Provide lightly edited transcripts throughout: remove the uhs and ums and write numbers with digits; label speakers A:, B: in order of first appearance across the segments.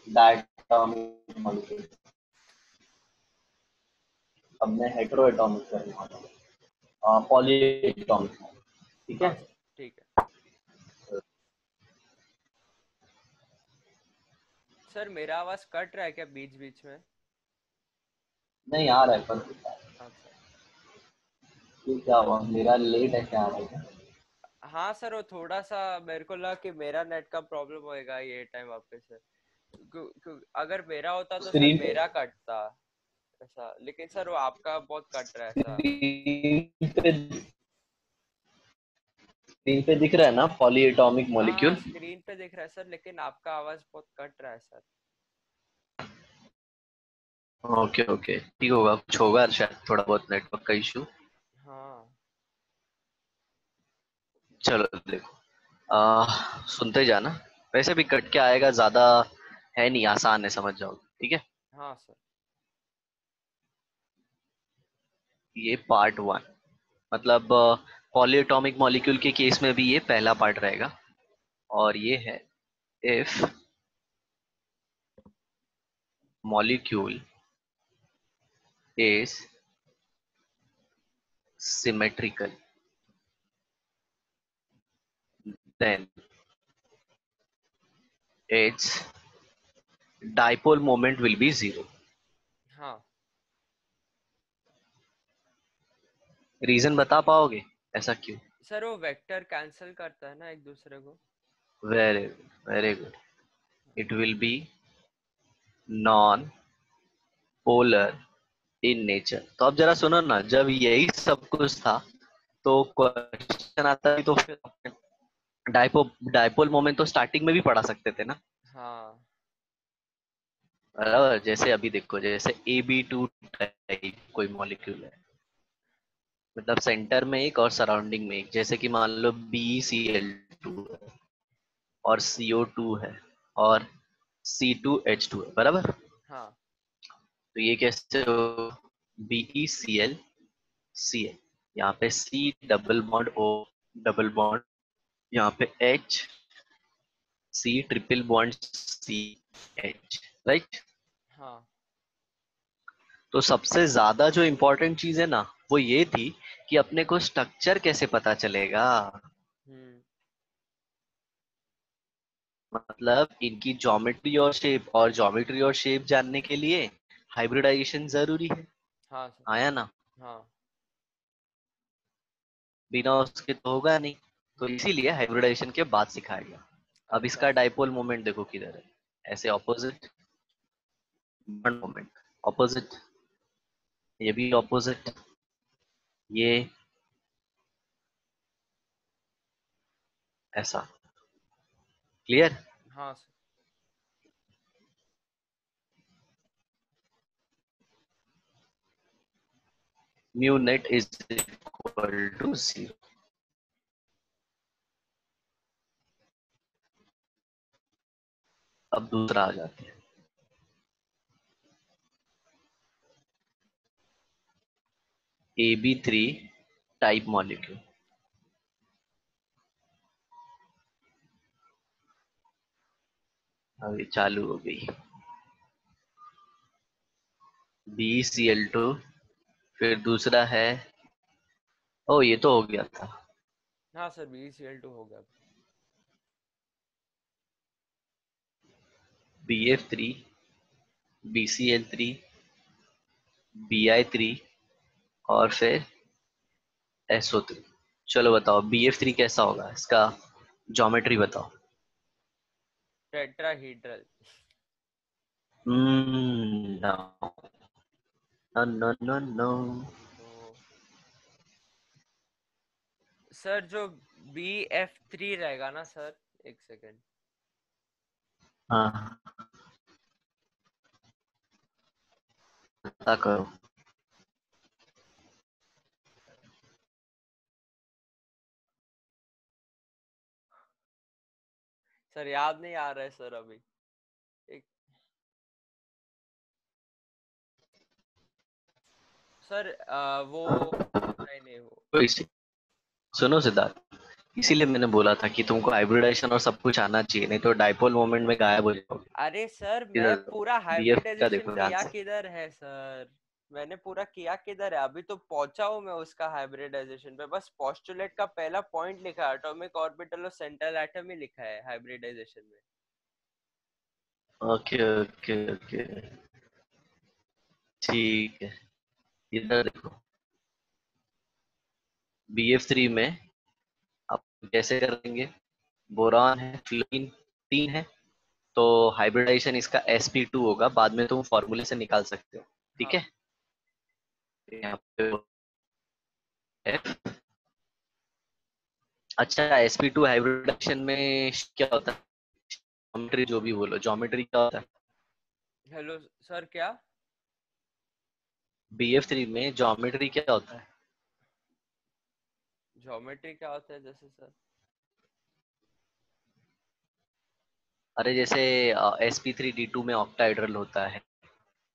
A: Diatomic molecule. अब मैं hetero atomic करने वाला हूँ, पॉली एटॉमिक। ठीक
B: हाँ
A: है।
B: सर ठीक है। सर मेरा आवाज कट रहा है क्या बीच बीच में?
A: नहीं आ रहा है पर
B: अच्छा।
A: ये क्या हुआ, मेरा लेट है क्या आ रहा है?
B: हाँ सर वो थोड़ा सा मेरे को लगा कि मेरा नेट का प्रॉब्लम होएगा ये टाइम वापस से। अगर मेरा होता तो सर
A: स्क्रीन पे
B: मेरा कटता ऐसा, लेकिन सर वो आपका बहुत कट रहा है ऐसा।
A: स्क्रीन पे स्क्रीन पे दिख रहा है ना पॉली एटॉमिक
B: हाँ हाँ
A: मॉलिक्यूल।
B: स्क्रीन पे दिख रहा है सर, लेकिन आपका आवाज बहुत कट रहा है सर।
A: ओके ओके, ठीक होगा, कुछ होगा शायद, थोड़ा बहुत नेटवर्क का इशू।
B: हाँ
A: चलो देखो, सुनते जाना। वैसे भी कट के आएगा, ज्यादा है नहीं, आसान है, समझ जाओ। ठीक है।
B: हाँ सर।
A: ये पार्ट वन, मतलब पॉलीएटॉमिक मॉलिक्यूल के केस में भी ये पहला पार्ट रहेगा। और ये है, if molecule is symmetrical then it's dipole moment will be zero.
B: हाँ
A: रीजन बता पाओगे ऐसा क्यों?
B: सर वो वेक्टर कैंसिल करता है ना एक दूसरे को।
A: Very good very good. It will be non polar in nature. तो अब जरा सुनो ना, जब यही सब कुछ था तो क्वेश्चन आता है, तो फिर डाइपोल मोमेंट तो स्टार्टिंग में भी पढ़ा सकते थे ना।
B: हाँ
A: बराबर, जैसे अभी देखो, जैसे AB2 टाइप कोई मॉलिक्यूल है, मतलब सेंटर में एक और सराउंडिंग में एक, जैसे कि मान लो BeCl2 है और CO2 है और C2H2 है, बराबर।
B: हाँ
A: तो ये कैसे हो, BeCl यहाँ पे C double bond O double bond, यहाँ पे H C triple bond CH, right.
B: हाँ।
A: तो सबसे ज्यादा जो इम्पोर्टेंट चीज है ना, वो ये थी कि अपने को स्ट्रक्चर कैसे पता चलेगा।
B: हम्म।
A: मतलब इनकी ज्योमेट्री और शेप, और ज्योमेट्री और शेप जानने के लिए हाइब्रिडाइजेशन जरूरी है।
B: हाँ सर।
A: आया ना?
B: हाँ।
A: बिना उसके तो होगा नहीं। तो इसीलिए हाइब्रिडाइजेशन के बाद सिखाया गया। अब
B: अच्छा
A: इसका
B: सर।
A: डाइपोल मोमेंट देखो किधर है, ऐसे ऑपोजिट, मोमेंट ऑपोजिट, ये भी ऑपोजिट, ये ऐसा। क्लियर?
B: हाँ sir.
A: Mu net is equal to 0। अब दूसरा आ जाते हैं, AB3 टाइप मॉलिक्यूल। अभी चालू हो गई, BeCl2, फिर दूसरा है, ओ ये तो हो गया था,
B: हाँ सर BeCl2 हो गया।
A: BF3, BCl3, Bi3 और फिर SO3। चलो बताओ BF3 कैसा होगा, इसका ज्योमेट्री बताओ।
B: Tetrahedral.
A: No no no no.
B: तो सर जो BF3 रहेगा ना सर, एक सेकेंड।
A: हाँ, पता करो।
B: सर याद नहीं आ रहा है सर अभी। एक सर वो नहीं नहीं वो।
A: कोई सी- सुनो सिद्धार्थ, इसीलिए मैंने बोला था कि तुमको हाइब्रिडाइजेशन और सब कुछ आना चाहिए, नहीं तो डाइपोल मोमेंट में गायब हो जाओगे।
B: अरे सर मैं
A: इधर
B: पूरा
A: बीएफ का
B: हाइब्रिडाइजेशन
A: देखो ध्यान
B: किया
A: से।
B: किधर है सर? मैंने पूरा किया किधर है? अभी तो पहुंचा हूँ मैं उसका हाइब्रिडाइजेशन पे, बस पोस्टुलेट का पहला पॉइंट लिखा है, एटॉमिक ऑर्बिटल और सेंट्रल एटम ही लिखा है हाइब्रिडाइजेशन में।
A: ओके ओके ओके, ठीक है। इधर देखो, BF3 में आप कैसे करेंगे? बोरान है, फ्लोरीन, तीन है, तो हाइब्रिडाइजेशन इसका sp2 होगा, बाद में तुम फॉर्मूले से निकाल सकते हो। ठीक
B: हाँ।
A: है, यहाँ पे है। अच्छा, sp2 हाइब्रिडाइजेशन में क्या होता है? ज्योमेट्री, जो भी बोलो, ज्योमेट्री क्या होता है?
B: हेलो सर, क्या?
A: BF3 में ज्योमेट्री क्या होता है?
B: ज्योमेट्री क्या होता है जैसे सर?
A: अरे जैसे sp3d2 में ऑक्टाहेड्रल होता है,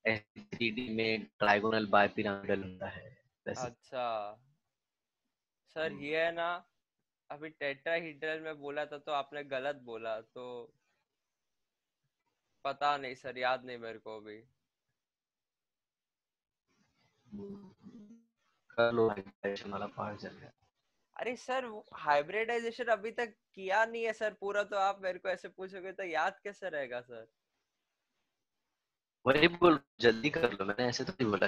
A: sp3d में ट्राइगोनल बाइपिरामिडल होता है, वैसे।
B: अच्छा सर,
A: हम्म,
B: ये है ना, अभी टेट्राहीड्रल में बोला था तो आपने गलत बोला, तो पता नहीं सर, याद नहीं मेरे को अभी।
A: कर लो हाइब्रिडाइजेशन वाला पार्ट जल्दी।
B: अरे सर, हाइब्रिडाइजेशन अभी तक किया नहीं है सर पूरा, तो आप मेरे को ऐसे पूछोगे तो याद कैसे रहेगा सर?
A: वही बोल, जल्दी कर लो, मैंने ऐसे तो नहीं बोला।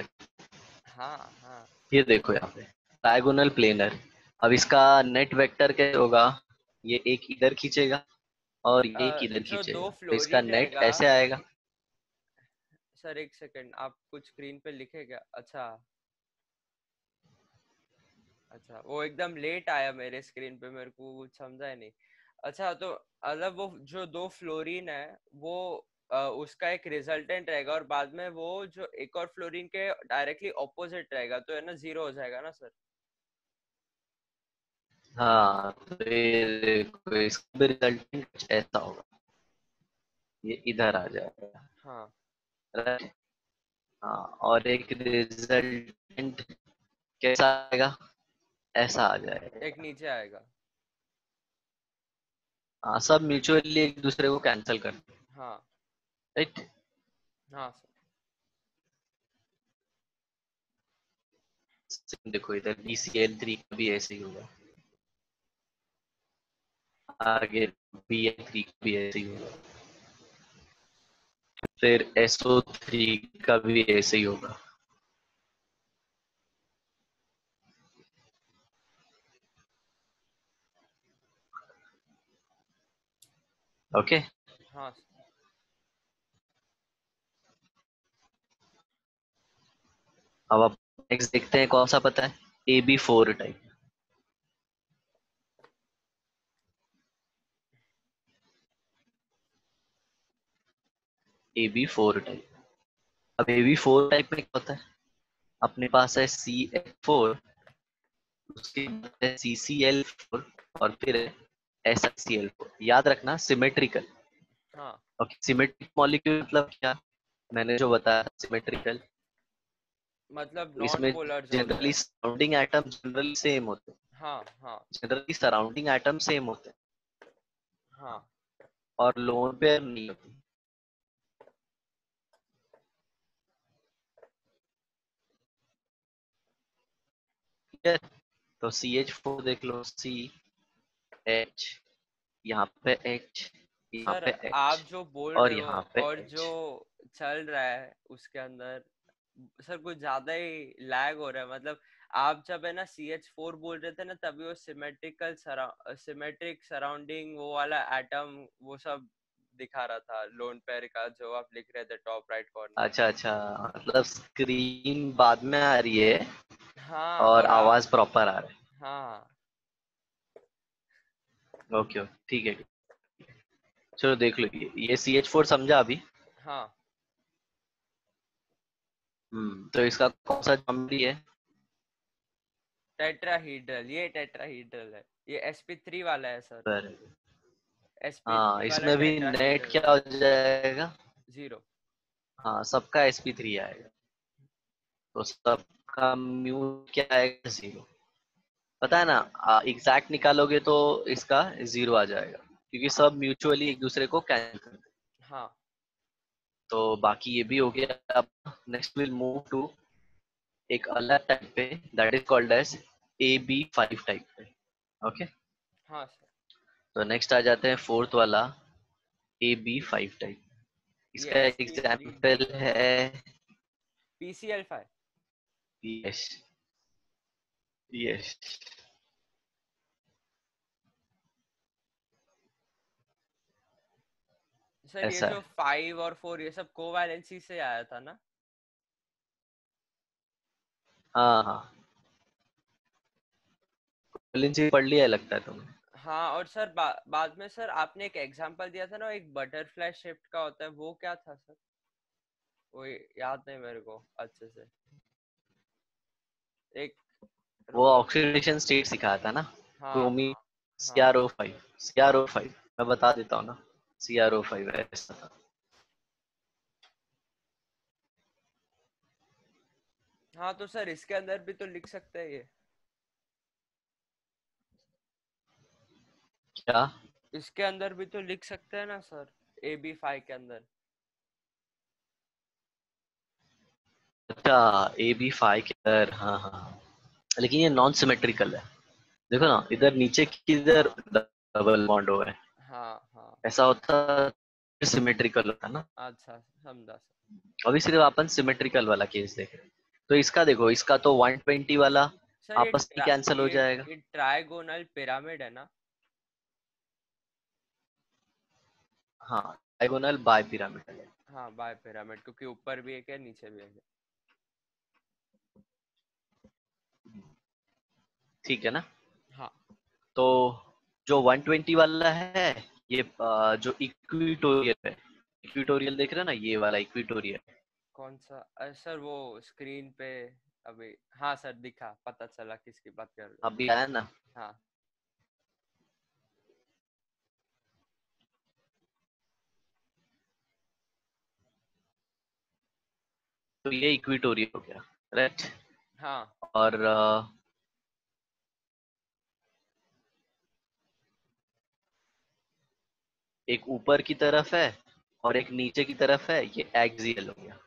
B: हाँ हाँ।
A: ये देखो यहाँ पे डायगोनल प्लेनर। अब इसका नेट वेक्टर क्या होगा? ये एक इधर खींचेगा और ये एक इधर
B: जो दो
A: खींचेगा, तो इसका
B: फ्लोरीन
A: नेट
B: रहेगा।
A: ऐसे आएगा।
B: सर एक सेकंड, आप कुछ स्क्रीन पे लिखेगा? अच्छा। अच्छा, वो एकदम लेट आया मेरे स्क्रीन पे, मेरे को कुछ समझा ही नहीं। अच्छा, तो मतलब वो जो दो फ्लोरीन है, वो उसका एक रिजल्टेंट रहेगा, और बाद में वो जो एक और फ्लोरीन के डायरेक्टली ऑपोजिट रहेगा, तो है ना, जीरो हो जाएगा ना सर?
A: हाँ, तो ये देखो, इसका भी रिजल्टेंट कुछ ऐसा होगा, ये इधर आ जाएगा।
B: हाँ।
A: right? हाँ, और एक रिजल्टेंट कैसा आएगा? ऐसा आ
B: एक
A: जाएगा।
B: नीचे आएगा।
A: हाँ, सब म्यूचुअली एक दूसरे को कैंसिल करते हैं,
B: हाँ।
A: राइट।
B: हाँ सर।
A: देखो इधर BCl3 का भी ऐसे ही होगा, आगे Bl3 का भी ऐसे ही होगा, फिर SO3 का भी ऐसे ही होगा। ओके।
B: हाँ सर।
A: अब आप नेक्स्ट देखते हैं, कौन सा पता है? AB4 type. AB4 type. अब AB4 टाइप में क्या होता है? अपने पास है CH4, उसके बाद है CCl4, और फिर है SiCl4। याद रखना, सिमेट्रिकल।
B: हाँ,
A: ओके, सिमेट्रिक मॉलिक्यूल मतलब क्या? मैंने जो बताया सिमेट्रिकल,
B: मतलब
A: तो
B: नॉन
A: इसमें
B: पोलर जो होते
A: जनरली
B: हैं।
A: सराउंडिंग एटम जनरली सेम होते हैं,
B: हाँ हाँ।
A: जनरली सराउंडिंग एटम सेम होते हैं,
B: हाँ।
A: और लोन पेयर नहीं होती। ठीक है, तो CH4 देख लो, CH, यहाँ पे H, यहाँ
B: सर
A: पे H,
B: आप जो बोल
A: और
B: रहे हो
A: यहाँ पे
B: और जो
A: H।
B: चल रहा है उसके अंदर, सर कुछ ज्यादा ही लैग हो रहा है, मतलब आप जब है ना CH4 बोल रहे थे ना, तभी वो सिमेट्रिकल सिमेट्रिक सराउंडिंग वो वाला एटम, वो सब दिखा रहा था लोन पेयर का, जो आप लिख रहे थे टॉप राइट कॉर्नर में।
A: अच्छा अच्छा, मतलब स्क्रीन बाद में आ रही है
B: हाँ,
A: और
B: और आप।
A: आवाज प्रॉपर आ रहा
B: हाँ।
A: है। ओके ओके, ठीक है। चलो देख लो, ये CH4 समझा अभी?
B: हाँ,
A: तो इसका कौन सा ज्योमेट्री है?
B: टेट्राहीड्रल, ये टेट्राहीड्रल है, ये sp3 वाला है सर।
A: पर हाँ,
B: sp3 वाला
A: इसमें भी नेट
B: टेट्राहीड्रल
A: क्या
B: है।
A: हो जाएगा?
B: जीरो।
A: हाँ, सबका sp3 आएगा, तो सबका म्यू क्या आएगा? 0। पता है ना, एग्जैक्ट निकालोगे तो इसका 0 आ जाएगा, क्योंकि
B: हाँ
A: सब म्यूचुअली एक दूसरे को कैंसिल कर देते हैं।
B: हाँ
A: तो बाकी ये भी हो गया। अब नेक्स्ट विल मूव टू एक अलग टाइप पे, that is called as AB5 type पे। ओके,
B: हाँ सर।
A: तो नेक्स्ट आ जाते हैं फोर्थ वाला, AB5 टाइप।
B: ये
A: इसका
B: SP3D
A: एग्जाम्पल
B: का
A: है,
B: क्या है? PCL5।
A: यस, यस,
B: सर ये
A: ऐसा
B: जो
A: है।
B: 5 और 4 ये सब कोवैलेंसी से आया था ना?
A: हाँ हाँ, वैलेंसी पढ़ लिया है लगता है तुमने।
B: हाँ, और सर बाद में सर आपने एक एग्जांपल दिया था ना, एक बटरफ्लाई शिफ्ट का होता है, वो क्या था सर? वो याद नहीं मेरे को अच्छे से। एक
A: वो
B: रुको।
A: ऑक्सीडेशन स्टेट सिखाया था ना,
B: हाँ
A: क्रोमी,
B: हाँ हाँ
A: CrO5, CrO5, मैं बता देता हूँ ना, CrO5 ऐसा था।
B: हाँ, तो सर इसके अंदर भी तो लिख सकते हैं ये।
A: क्या?
B: इसके अंदर भी तो लिख सकते हैं ना सर, AB5 के अंदर।
A: अच्छा, AB5 के अंदर, हाँ हाँ हाँ, लेकिन ये नॉन सिमेट्रिकल है। देखो ना, इधर नीचे किधर
B: हाँ
A: डबल बॉन्ड हुआ है,
B: हाँ हाँ।
A: ऐसा होता सिमेट्रिकल होता ना।
B: अच्छा, समझा सर।
A: अभी सिर्फ अपन सिमेट्रिकल वाला केस देख रहे हैं। तो इसका देखो, इसका तो 120 वाला
B: सर
A: आपस में कैंसिल हो जाएगा।
B: ये ट्राइगोनल पिरामिड है ना?
A: हाँ, डायगोनल बाय पिरामिडल है।
B: हाँ, बाय पिरामिड, क्योंकि ऊपर भी एक है नीचे भी एक है।
A: ठीक है ना।
B: हाँ।
A: तो जो 120 वाला है, ये जो इक्विटोरियल है, इक्विटोरियल देख रहे हो ना, ये वाला इक्विटोरियल।
B: कौन सा? सर वो स्क्रीन पे अभी, हाँ सर दिखा, पता चला किसकी बात कर रहे हो।
A: अभी आया ना।
B: हाँ
A: तो ये इक्विटोरियल हो गया, राइट।
B: हाँ
A: और एक ऊपर की तरफ है और एक नीचे की तरफ है, ये एक्सियल हो गया।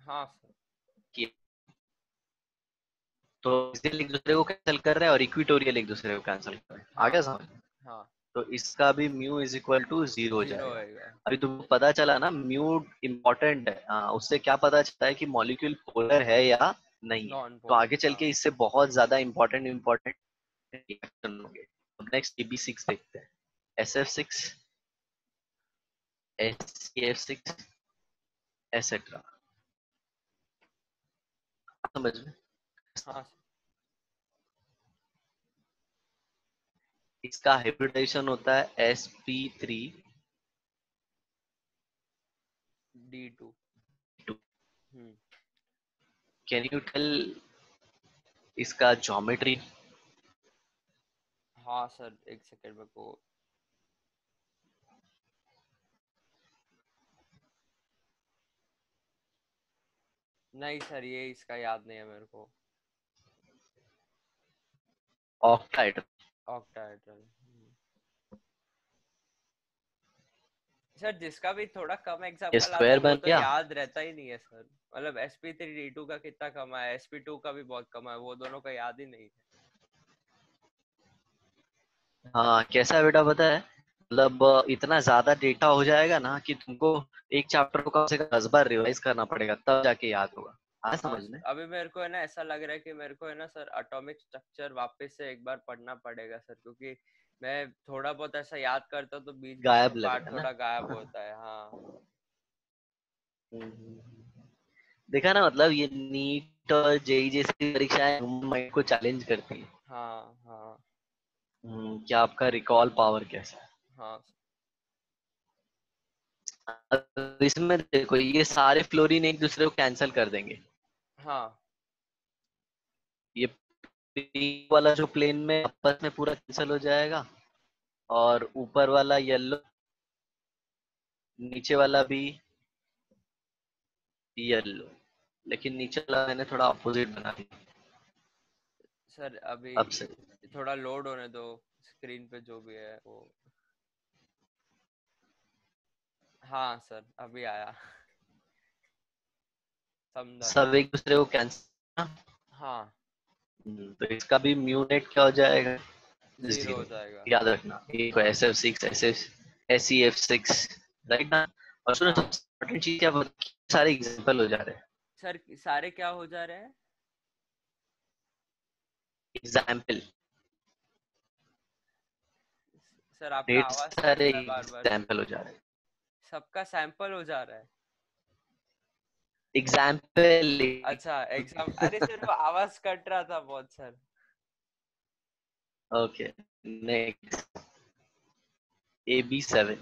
B: हाँ सर।
A: कि तो एक्सियल एक दूसरे को कैंसिल कर रहा है और इक्विटोरियल एक दूसरे को कैंसिल कर रहा है, आ
B: हाँ
A: गया समझ।
B: हाँ।
A: तो इसका भी म्यू इज इक्वल टू 0 हो
B: 0
A: जाएगा।
B: होएगा।
A: अभी तुमको पता चला ना, म्यू इम्पोर्टेंट है। उससे क्या पता चलता है कि मॉलिक्यूल पोलर है या नहीं है।
B: नॉन
A: तो आगे
B: पोलर,
A: चल
B: हाँ।
A: के इससे बहुत ज्यादा इम्पोर्टेंट इम्पोर्टेंट रिएक्शन होंगे। अब नेक्स्ट AB6 देखते हैं, SF6, SCF6, एसेट्रा। समझ में।
B: हाँ
A: इसका हाइब्रिडाइजेशन होता है sp3।
B: D2। Hmm.
A: Can you tell इसका ज्योमेट्री?
B: हाँ सर, एक सेकेंड में को। नहीं सर, ये इसका याद नहीं है मेरे को।
A: ऑक्टाइड।
B: ऑक्टाहेड्रल। सर जिसका भी थोड़ा कम
A: ये
B: एग्जांपल आता
A: स्क्वायर
B: है वो
A: बन
B: तो
A: गया।
B: याद रहता ही नहीं है सर। मतलब sp3d2 का कितना कम है, sp2 का भी बहुत कम है, वो दोनों का याद ही नहीं है।
A: हाँ, कैसा है बेटा पता है, मतलब इतना ज्यादा डेटा हो जाएगा ना कि तुमको एक चैप्टर को कम से कम 10 बार रिवाइज करना पड़ेगा, तब जाके याद होगा। आ
B: हाँ
A: समझ
B: सर,
A: में।
B: अभी मेरे को है ना ऐसा लग रहा है कि मेरे को है ना सर एटॉमिक स्ट्रक्चर वापस से एक बार पढ़ना पड़ेगा सर, क्योंकि मैं थोड़ा बहुत ऐसा याद करता हूँ तो बीच बीच में
A: गायब लग
B: पार्ट
A: रहा है ना।
B: थोड़ा गायब होता है। हाँ
A: देखा ना, मतलब ये नीट और जेई जैसी परीक्षाएं माइंड को चैलेंज करती है।
B: हाँ हाँ
A: क्या आपका रिकॉल पावर कैसा है।
B: हाँ
A: अब इसमें देखो, ये सारे फ्लोरीन एक दूसरे को कैंसिल कर देंगे।
B: हाँ
A: ये pink वाला जो प्लेन में आपस में पूरा कैंसिल हो जाएगा, और ऊपर वाला येलो, नीचे वाला भी येलो, लेकिन नीचे वाला मैंने थोड़ा अपोजिट बना दिया।
B: सर अभी
A: अब से
B: थोड़ा लोड होने दो, स्क्रीन पे जो भी है वो। हाँ सर अभी आया। समझा
A: सब
B: सर।
A: एक दूसरे को कैंसिल।
B: हाँ
A: तो इसका भी म्यू नेट क्या हो जाएगा?
B: 0 हो
A: जीरो।
B: जाएगा।
A: याद रखना, एक
B: हाँ
A: S F six S C F six, right ना? और सुनो,
B: हाँ
A: सबसे इम्पोर्टेंट चीज क्या सारे एग्जाम्पल हो जा रहे हैं।
B: सर, सारे क्या हो जा रहे हैं?
A: एग्जाम्पल,
B: सर आपका
A: डेट
B: आवाज कट
A: सारे
B: रहा है बार बार।
A: एग्जाम्पल हो जा रहे हैं।
B: सबका सैंपल हो जा रहा है।
A: एग्जाम्पल।
B: अच्छा एग्जाम, अरे सर वो आवाज कट रहा था बहुत सर।
A: Okay, next, AB7।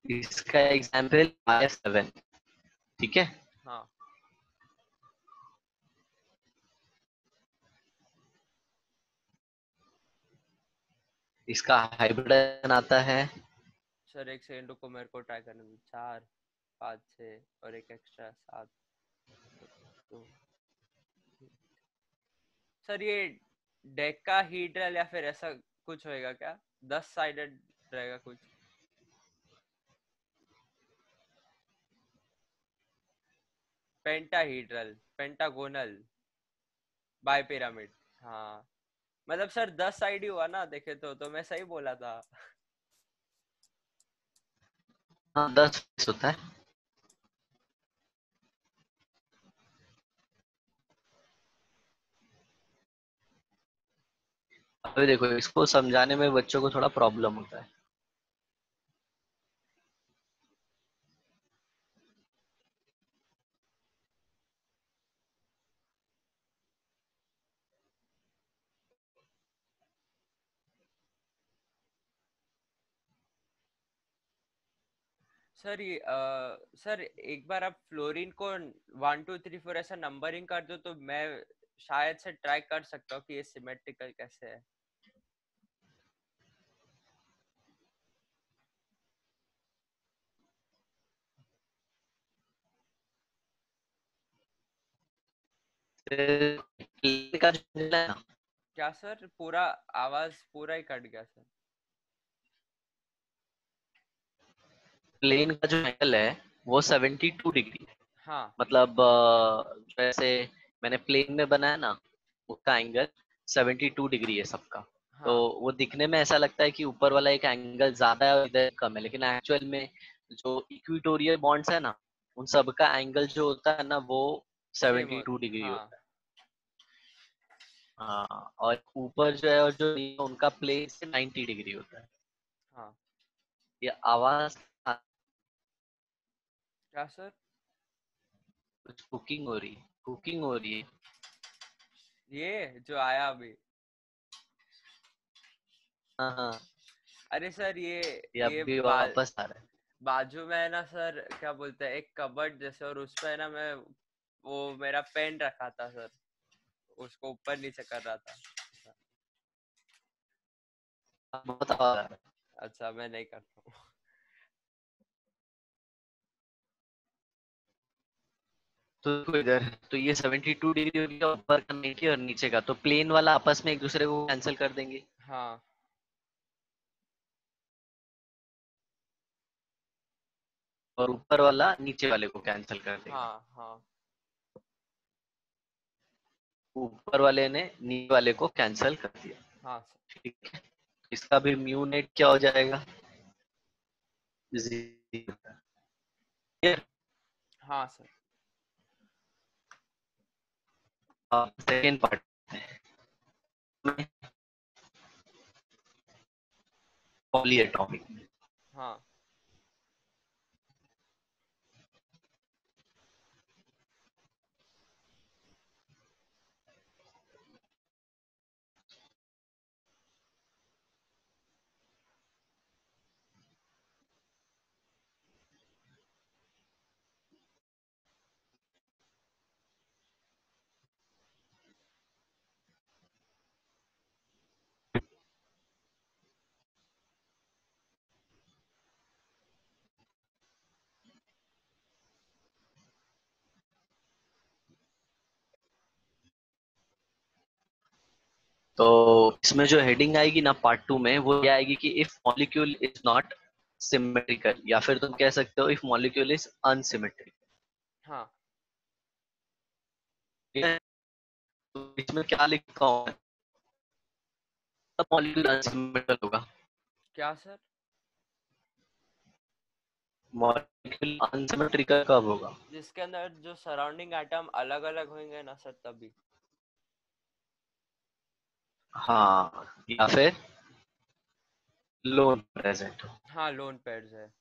A: इसका एग्जाम्पल IF7। ठीक है।
B: हाँ
A: इसका हाइब्रिड आता है।
B: सर एक सेकंड रुको, मेरे को ट्राई करने दो। 4 5 6 और एक एक्स्ट्रा 7। तो सर ये डेका हीड्रल या फिर ऐसा कुछ होएगा क्या? 10 साइडेड रहेगा कुछ? पेंटाहीड्रल, पेंटागोनल, बाई पिरामिड। हाँ मतलब सर 10 साइड ही हुआ ना देखे तो मैं सही बोला था।
A: हाँ, 10 होता है। अभी देखो, इसको समझाने में बच्चों को थोड़ा प्रॉब्लम होता है।
B: सर ये सर एक बार आप फ्लोरीन को 1 2 3 4 ऐसा नंबरिंग कर दो तो मैं शायद से ट्राई कर सकता हूँ कि ये सिमेट्रिकल कैसे है।
A: फिर का जो मिला है ना,
B: क्या सर? पूरा आवाज पूरा ही कट गया सर।
A: प्लेन का जो एंगल है वो 72 डिग्री है।
B: हाँ
A: मतलब जैसे मैंने प्लेन में बनाया ना, उसका एंगल 72 डिग्री है सबका। तो
B: हाँ
A: वो दिखने में ऐसा लगता है कि ऊपर वाला एक एंगल ज्यादा है और इधर कम है, लेकिन एक्चुअल में जो इक्विटोरियल बॉन्ड्स है ना, उन सबका एंगल जो होता है ना, वो
B: सेम
A: 72 डिग्री
B: हाँ
A: होता है। हाँ, और ऊपर जो है और जो नीचे, उनका प्लेन से 90 डिग्री होता है।
B: हाँ।
A: ये आवाज,
B: क्या सर?
A: कुछ कुकिंग हो रही है, कुकिंग हो रही है।
B: ये जो आया अभी।
A: हाँ हाँ,
B: अरे सर
A: ये
B: ये
A: अभी वापस आ रहा है।
B: बाजू में है ना सर, क्या बोलते हैं, एक कबर्ड जैसे, और उस पे है ना मैं वो मेरा पेन रखा था सर, उसको ऊपर नीचे कर रहा था।
A: हाँ, बहुत आवाज आ रहा है।
B: अच्छा मैं नहीं करता हूँ।
A: तो देखो इधर, तो ये 72 डिग्री हो गया ऊपर का 90 और नीचे का, तो प्लेन वाला आपस में एक दूसरे को कैंसिल कर देंगे।
B: हाँ
A: और ऊपर वाला नीचे वाले को कैंसिल कर देगा।
B: हाँ हाँ
A: ऊपर वाले ने नीचे वाले को कैंसिल कर दिया।
B: हाँ सर।
A: ठीक है। इसका भी म्यू नेट क्या हो जाएगा? जीरो।
B: हाँ सर।
A: सेकेंड पार्ट में, पॉलीएटॉमिक।
B: हाँ
A: तो इसमें जो हेडिंग आएगी ना पार्ट 2 में, वो ये आएगी कि if molecule is not symmetrical, या फिर तुम कह सकते हो इफ मॉलिक्यूल इज अनसिमेट्रिकल।
B: हाँ।
A: तो इसमें क्या लिखा हुआ है, तब मॉलिक्यूल अनसिमेट्रिकल होगा।
B: क्या सर?
A: मॉलिक्यूल अनसिमेट्रिकल कब होगा?
B: जिसके अंदर जो सराउंडिंग एटम अलग अलग होंगे ना सर, तभी।
A: हाँ, या फिर लोन प्रेजेंट हो।
B: हाँ, लोन पेयर्स है।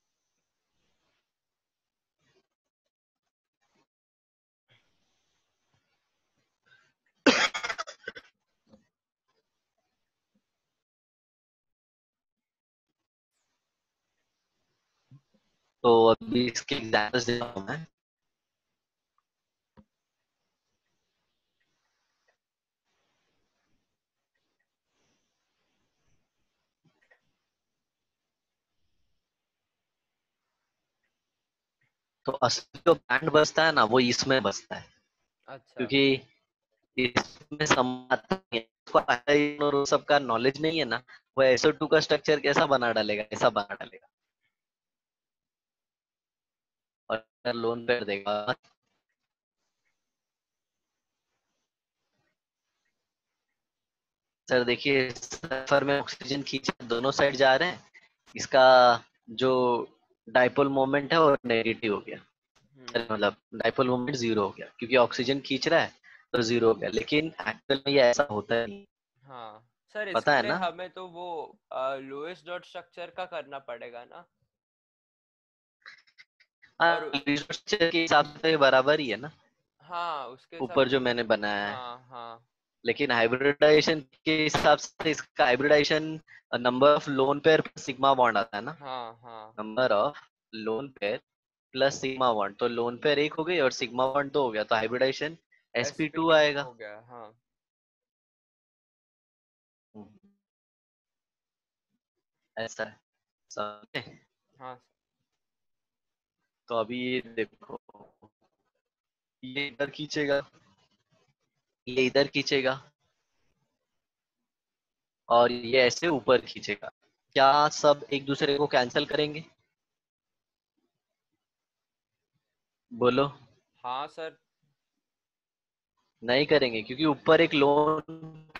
A: तो अभी इसके एग्जाम्पल्स देता हूँ मैं। तो असली जो बैंड बजता है ना, वो इसमें बजता है,
B: अच्छा।
A: क्योंकि इसमें समाता नहीं है, उसको iron और वो सब का नॉलेज नहीं है ना। वो SO2 का स्ट्रक्चर कैसा बना डालेगा, ऐसा बना डालेगा। और लोन पेयर देगा। सर देखिए, सल्फर में ऑक्सीजन खींचे दोनों साइड जा रहे हैं, इसका जो डाइपोल मोमेंट है वो नेगेटिव हो गया।
B: हम्म।
A: मतलब डाइपोल मोमेंट जीरो हो गया, क्योंकि ऑक्सीजन खींच रहा है तो जीरो हो गया, लेकिन एक्चुअल में ये ऐसा होता नहीं।
B: हाँ सर,
A: पता
B: इसके
A: है
B: लिए
A: ना?
B: हमें तो वो लुईस डॉट स्ट्रक्चर का करना पड़ेगा ना। और
A: हाँ, के हिसाब से तो ये बराबर ही है ना,
B: हाँ, उसके हिसाब
A: ऊपर
B: से
A: जो
B: तो।
A: मैंने बनाया है।
B: हाँ हाँ।
A: लेकिन हाइब्रिडाइजेशन के हिसाब से इसका hybridization number of lone pair sigma bond आता है ना।
B: हाँ हाँ।
A: Number of lone pair plus sigma bond, तो लोन पेयर एक हो गई और सिग्मा बॉन्ड दो हो गया, तो हाइब्रिडाइजेशन sp2
B: sp2
A: आएगा।
B: हो गया, हाँ।
A: ऐसा है, समझे?
B: हाँ सर।
A: तो अभी ये देखो, ये इधर खींचेगा, ये इधर खींचेगा, और ये ऐसे ऊपर खींचेगा। क्या सब एक दूसरे को कैंसिल करेंगे? बोलो।
B: हाँ सर।
A: नहीं करेंगे, क्योंकि ऊपर एक लोन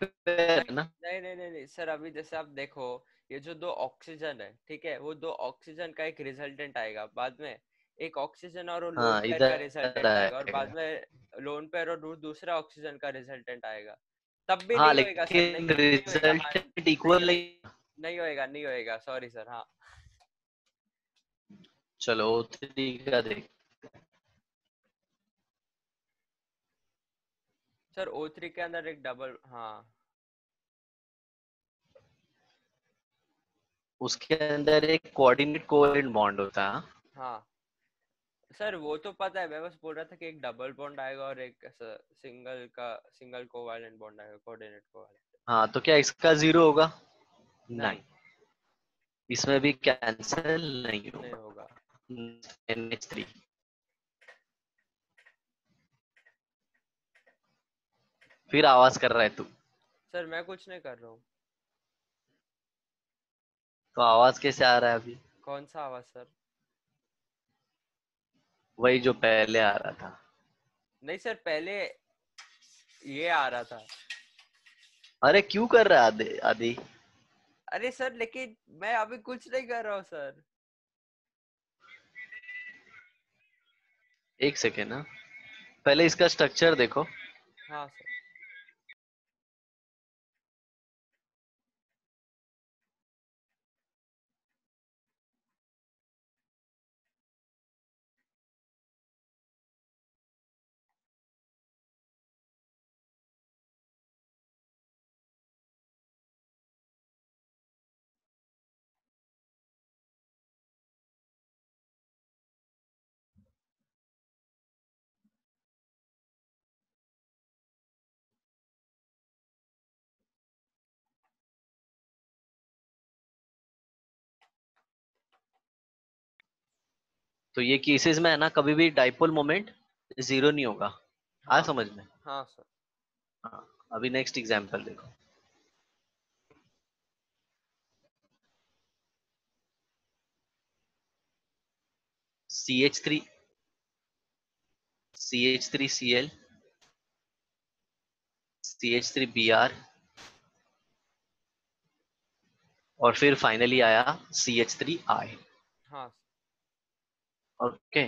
A: पेयर
B: नहीं
A: है ना।
B: नहीं नहीं नहीं नहीं सर, अभी जैसे आप देखो, ये जो दो ऑक्सीजन है, ठीक है, वो दो ऑक्सीजन का एक रिजल्टेंट आएगा बाद में। एक ऑक्सीजन और वो लोन
A: हाँ,
B: पेयर का
A: इधर
B: रिजल्टेंट आएगा, और बाद
A: आएगा।
B: में लोन पेयर और दूसरा ऑक्सीजन का रिजल्टेंट आएगा। तब भी
A: हाँ,
B: नहीं होएगा सर, नहीं
A: लेकिन
B: नहीं होएगा, हाँ।
A: रिजल्ट
B: नहीं
A: इक्वल
B: होएगा,
A: नहीं।
B: नहीं होएगा, नहीं होएगा, सॉरी सर, हाँ।
A: चलो O3 का देख।
B: सर O3 के अंदर एक डबल, हाँ।
A: उसके अंदर एक कोऑर्डिनेट कोवेलेंट बॉन्ड होता है, हाँ?
B: हाँ सर, वो तो पता है, मैं बस बोल रहा था कि एक डबल बॉन्ड आएगा और एक सिंगल कोवैलेंट बॉन्ड आएगा, कोऑर्डिनेट कोवैलेंट।
A: हाँ, तो क्या इसका जीरो होगा? नहीं,
B: नहीं,
A: इसमें भी कैंसिल नहीं
B: नहीं
A: होगा।
B: होगा।
A: NH3। फिर आवाज कर रहा है तू।
B: सर मैं कुछ नहीं कर रहा हूँ।
A: तो आवाज कैसे आ रहा है अभी?
B: कौन सा आवाज सर?
A: वही जो पहले आ रहा था।
B: नहीं सर, पहले ये आ रहा था।
A: अरे क्यों कर रहा है आदि आदि?
B: अरे सर, लेकिन मैं अभी कुछ नहीं कर रहा हूँ सर।
A: एक सेकेंड ना, पहले इसका स्ट्रक्चर देखो।
B: हाँ सर।
A: तो ये केसेस में है ना, कभी भी डाइपोल मोमेंट जीरो नहीं होगा। आ
B: हाँ
A: समझ में?
B: हाँ सर।
A: हाँ, अभी नेक्स्ट एग्जांपल देखो। CH3 CH3Cl CH3Br और फिर फाइनली आया CH3I।
B: हाँ
A: ओके,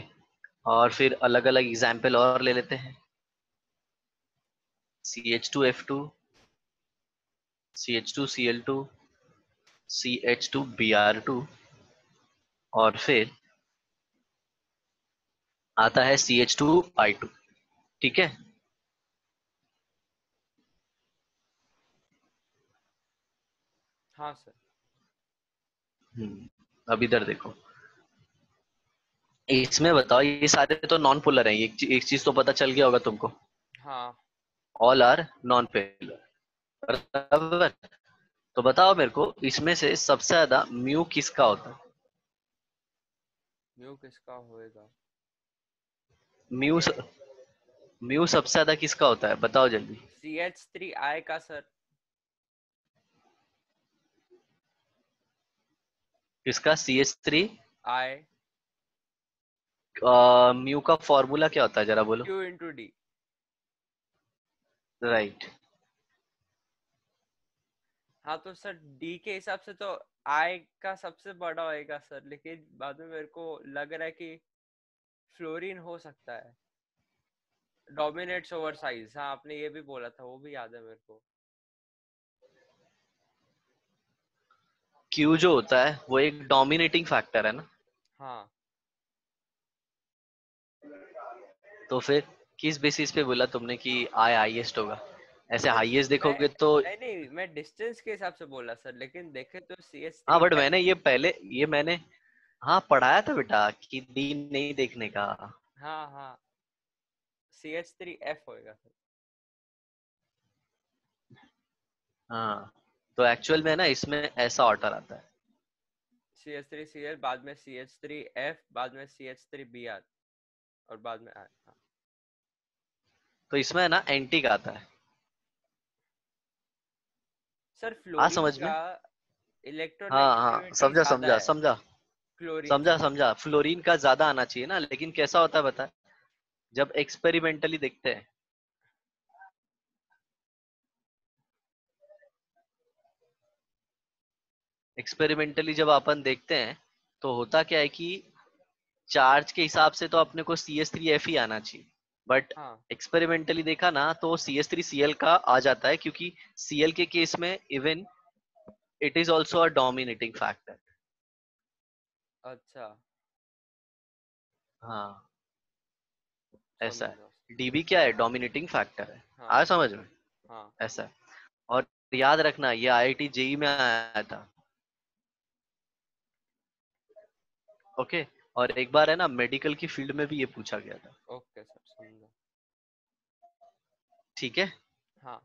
A: और फिर अलग अलग एग्जाम्पल और ले लेते हैं। CH2F2, CH2Cl2, CH2Br2 और फिर आता है CH2I2। ठीक है।
B: हाँ सर।
A: अब इधर देखो, इसमें बताओ, ये सारे तो नॉन पोलर हैं, एक चीज तो पता चल गया होगा तुमको,
B: हाँ,
A: ऑल आर नॉन पोलर, बराबर। तो बताओ मेरे को, इसमें से सबसे ज्यादा म्यू किसका होता है?
B: म्यू किसका होएगा?
A: म्यू म्यू सबसे ज्यादा किसका होता है, बताओ जल्दी।
B: CH3I का सर।
A: किसका? CH3।
B: I।
A: म्यू का फॉर्मूला क्या होता है, जरा बोलो।
B: Q/D।
A: राइट।
B: हाँ तो सर D के हिसाब से तो I का सबसे बड़ा होएगा सर, लेकिन बाद में मेरे को लग रहा है कि फ्लोरीन हो सकता है, डोमिनेट्स ओवर साइज। हाँ आपने ये भी बोला था, वो भी याद है मेरे को।
A: क्यू जो होता है वो एक डोमिनेटिंग फैक्टर है ना,
B: हाँ।
A: तो फिर किस बेसिस पे बोला तुमने कि आई हाईएस्ट होगा? ऐसे
B: सर
A: हाईएस्ट
B: मैं
A: देखोगे तो।
B: नहीं नहीं मैं डिस्टेंस के हिसाब से बोला सर, लेकिन देखे तो सी एच
A: हाँ
B: थ्री
A: बट
B: एफ
A: मैंने ये पहले, ये मैंने हाँ पढ़ाया था बेटा कि डी नहीं देखने का।
B: हाँ हाँ, CH3F होएगा सर।
A: हाँ, तो एक्चुअल में ना इसमें ऐसा ऑर्डर आता है।
B: CH3Cl, बाद में CH3F, बाद में CH3Br, और बाद में R। हाँ
A: तो इसमें ना एंटीक आता है।
B: सर,
A: हाँ
B: फ्लोरीन
A: समझ में।
B: का
A: हाँ हाँ,
B: इलेक्ट्रोनेगेटिविटी
A: समझा
B: ज्यादा
A: समझा
B: है
A: समझा।
B: क्लोरीन
A: समझा
B: से।
A: समझा, फ्लोरीन का ज्यादा आना चाहिए ना, लेकिन कैसा होता है बता। जब एक्सपेरिमेंटली देखते हैं, एक्सपेरिमेंटली जब अपन देखते हैं, तो होता क्या है कि चार्ज के हिसाब से तो अपने को CH3F ही आना चाहिए, बट
B: हाँ।
A: एक्सपेरिमेंटली देखा ना तो CH3Cl का आ जाता है, क्योंकि Cl के केस में even it is also a dominating factor.
B: अच्छा।
A: हाँ, ऐसा
B: समझा।
A: है। डीबी क्या है? डोमिनेटिंग फैक्टर है।
B: हाँ
A: आया समझ में?
B: हाँ।
A: ऐसा है। और याद रखना, ये IIT जेई में आया था। ओके। और एक बार है ना, मेडिकल की फील्ड में भी ये पूछा गया था।
B: ओके सर, समझा।
A: ठीक है।
B: हाँ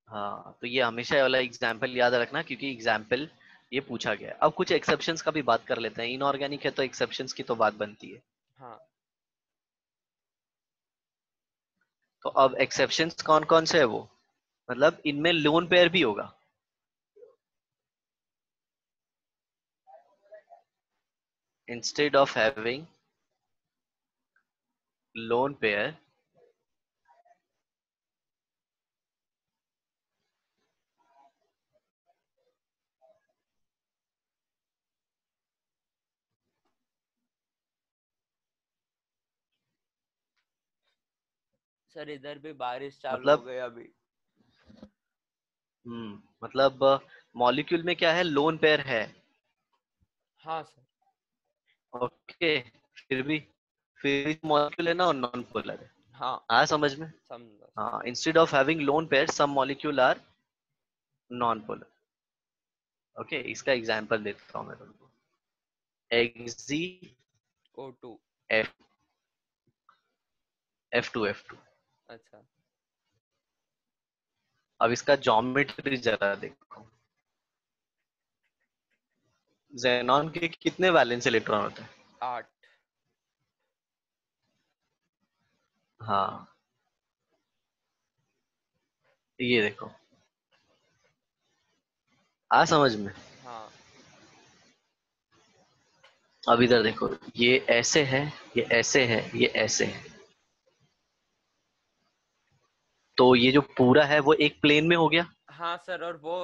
A: हाँ, तो ये हमेशा ये वाला एग्जाम्पल याद रखना, क्योंकि एग्जाम्पल ये पूछा गया है। अब कुछ एक्सेप्शंस का भी बात कर लेते हैं। इनऑर्गेनिक है तो एक्सेप्शंस की तो बात बनती है।
B: हाँ।
A: तो अब एक्सेप्शंस कौन कौन से है वो, मतलब इनमें लोन पेयर भी होगा। Instead of having lone pair,
B: sir इधर भी बारिश चालू हो
A: मतलब
B: गई अभी।
A: मतलब मॉलिक्यूल में क्या है, लोन पेयर है।
B: हाँ सर।
A: ओके। फिर भी फिर भी मॉलिक्यूल है ना, नॉन पोलर है।
B: हाँ
A: हाँ समझ में।
B: समझा
A: हाँ,
B: समझा।
A: Instead of having lone pair some molecule are non polar. Okay, इसका एग्जांपल देता हूँ मैं तुमको। XC
B: O2।
A: एफ F2
B: अच्छा।
A: अब इसका ज्योमेट्री जरा देखो। जेनॉन के कितने वैलेंस इलेक्ट्रॉन होते हैं?
B: 8।
A: हाँ, ये देखो, आ समझ में।
B: हाँ
A: अब इधर देखो, ये ऐसे है, ये ऐसे है, ये ऐसे है, तो ये जो पूरा है वो एक प्लेन में हो गया।
B: हाँ सर, और वो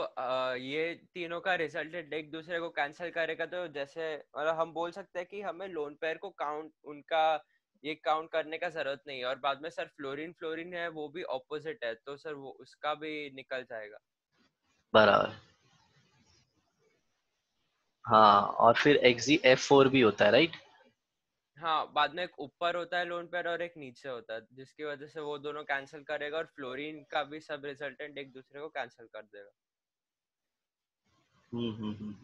B: ये तीनों का रिजल्टेंट एक दूसरे को कैंसिल करेगा, तो जैसे मतलब हम बोल सकते हैं कि हमें लोन पेयर को काउंट उनका ये काउंट करने का जरूरत नहीं है। और बाद में सर फ्लोरीन फ्लोरीन है वो भी ऑपोजिट है, तो सर वो उसका भी निकल जाएगा।
A: बराबर। हाँ, और फिर XeF4 भी होता है, राइट।
B: हाँ, बाद में एक ऊपर होता है लोन पेयर और एक नीचे होता है, जिसकी वजह से वो दोनों कैंसिल करेगा और फ्लोरीन का भी सब रिजल्टेंट एक दूसरे को कैंसिल कर देगा।
A: हम्म।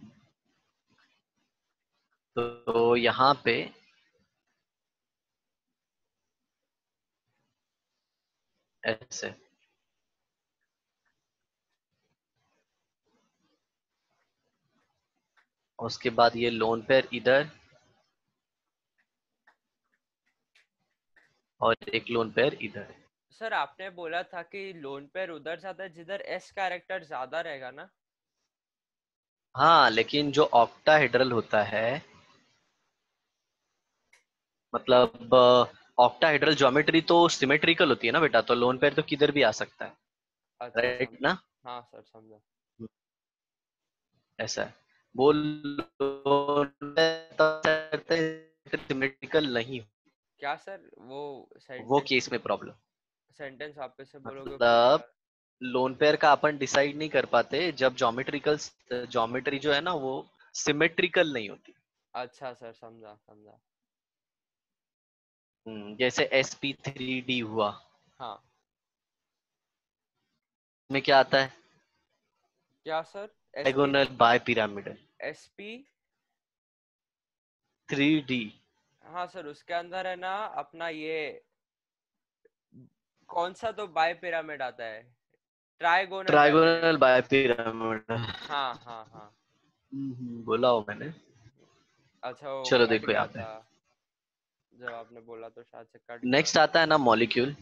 A: तो यहाँ पे ऐसे, उसके बाद ये लोन पेयर इधर, और एक लोन पेयर इधर।
B: सर आपने बोला था कि लोन पेयर उधर जाता है जिधर एस कैरेक्टर ज्यादा रहेगा ना।
A: हाँ, लेकिन जो ऑक्टाहेड्रल होता है, मतलब ऑक्टाहेड्रल ज्योमेट्री तो सिमेट्रिकल होती है ना बेटा, तो लोन पेयर तो किधर भी आ सकता है,
B: अच्छा
A: राइट
B: समझा।
A: ना।
B: हाँ सर समझा।
A: ऐसा है, वो सिमेट्रिकल नहीं हो,
B: क्या सर वो
A: वो
B: सेंटेंस
A: केस में प्रॉब्लम।
B: सेंटेंस वापस से बोलोगे पूरी
A: मतलब
B: बार।
A: लोन पेयर का अपन डिसाइड नहीं कर पाते जब ज्योमेट्रिकल ज्योमेट्री जो है ना वो सिमेट्रिकल नहीं होती।
B: अच्छा सर समझा समझा।
A: जैसे sp3d हुआ,
B: हाँ।
A: में क्या आता है,
B: क्या sir. S P
A: diagonal bipyramidal
B: S P
A: 3D।
B: हाँ सर, उसके अंदर है ना अपना ये कौन सा तो बाय पिरामिड आता है, trigonal bipyramid.
A: Trigonal bipyramidal.
B: हाँ हाँ हाँ।
A: बोला हो मैंने।
B: अच्छा वो
A: चलो
B: कट
A: देखो
B: गया
A: यहाँ पे,
B: था, जब आपने बोला तो शायद से कट गया
A: नेक्स्ट
B: होगा।
A: आता है ना मॉलिक्यूल,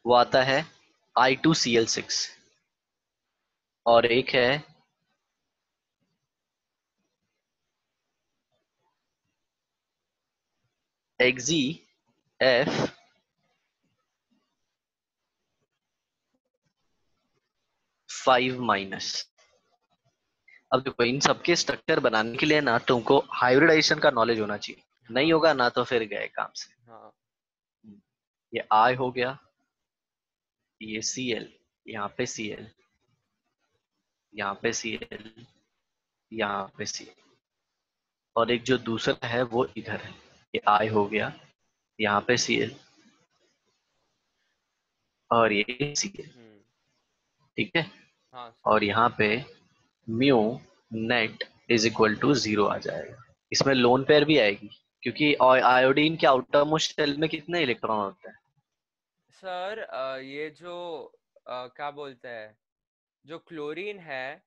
A: वो आता है I2Cl6, और एक है XeF5-। अब देखो, इन सबके स्ट्रक्चर बनाने के लिए ना तुमको हाइब्रिडाइजेशन का नॉलेज होना चाहिए, नहीं
B: हाँ
A: होगा ना तो फिर गए काम से।
B: हाँ।
A: ये I हो गया, ये Cl, यहाँ पे Cl, यहाँ पे Cl, यहाँ पे Cl, और एक जो दूसरा है वो इधर है, ये I हो गया, यहाँ पे Cl, और ये Cl।
B: हम्म।
A: ठीक है,
B: हाँ सर।
A: और यहाँ पे mu net is equal to 0 आ जाएगा। इसमें लोन पेयर भी आएगी, क्योंकि आयोडीन के आउटर मोस्ट शेल में कितने इलेक्ट्रॉन होते हैं।
B: सर ये जो क्या बोलते हैं, जो क्लोरीन है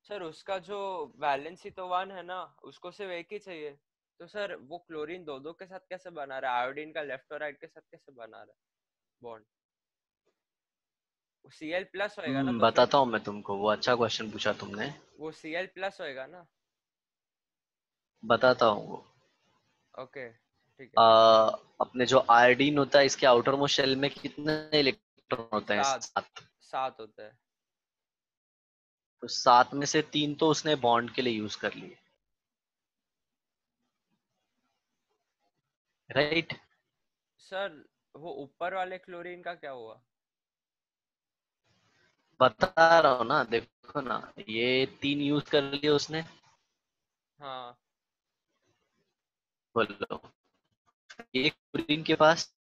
B: सर, उसका जो वैलेंसी तो वन है ना, उसको सिर्फ एक ही चाहिए। तो सर वो क्लोरीन दो दो के साथ कैसे बना रहा है, आयोडीन का लेफ्ट और राइट के साथ कैसे बना रहा है बॉन्ड। वो Cl प्लस होएगा ना तो फिर।
A: बताता हूँ मैं तुमको, वो अच्छा क्वेश्चन पूछा तुमने।
B: वो Cl प्लस होएगा ना।
A: बताता हूँ वो।
B: ओके ठीक
A: आ,
B: है।
A: अपने जो आयोडीन होता है इसके आउटर मोस्ट शेल में कितने इलेक्ट्रॉन होते हैं,
B: सात।
A: 7।
B: सात होता है।
A: तो 7 में से 3 तो उसने बॉन्ड के लिए यूज कर लिए, राइट।
B: सर वो ऊपर वाले क्लोरीन का क्या हुआ।
A: बता रहा हूँ ना, देखो ना, ये 3 यूज कर लिए उसने।
B: हाँ।
A: बोलो, एक क्लोरीन के पास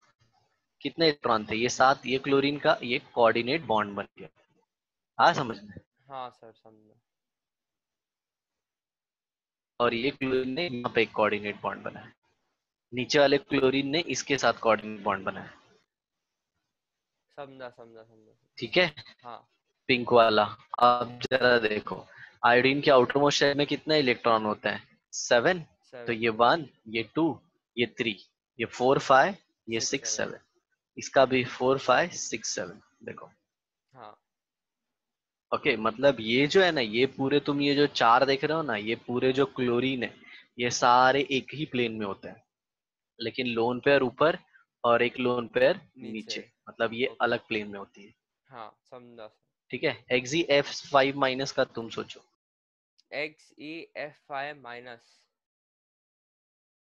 A: कितने इलेक्ट्रॉन थे, ये 7, ये क्लोरीन का ये कोऑर्डिनेट बॉन्ड बन गया। हाँ समझ में।
B: हाँ सर समझा।
A: और ये क्लोरीन ने यहाँ पे एक कोऑर्डिनेट बॉन्ड बनाया, नीचे वाले क्लोरीन ने इसके साथ कोऑर्डिनेट बॉन्ड बनाया।
B: समझा समझा समझा।
A: ठीक है,
B: हाँ।
A: पिंक वाला। अब जरा देखो, आयोडीन के आउटर मोस्ट शेल में कितने इलेक्ट्रॉन होते हैं, 7। तो
B: 7।
A: ये 1, ये 2, ये 3, ये 4 5, ये
B: 6
A: 6
B: 7।
A: 7, इसका भी 4 5 6 7। देखो,
B: हाँ
A: ओके, मतलब ये जो है ना, ये पूरे तुम ये जो चार देख रहे हो ना, ये पूरे जो क्लोरीन है, ये सारे एक ही प्लेन में होते हैं, लेकिन लोन पेयर ऊपर और एक लोन पेयर
B: नीचे।
A: नीचे, मतलब ये
B: ओके।
A: अलग प्लेन में होती है।
B: हाँ समझा सर।
A: ठीक है, एक्सी एफ फाइव माइनस का तुम सोचो।
B: XeF5 माइनस,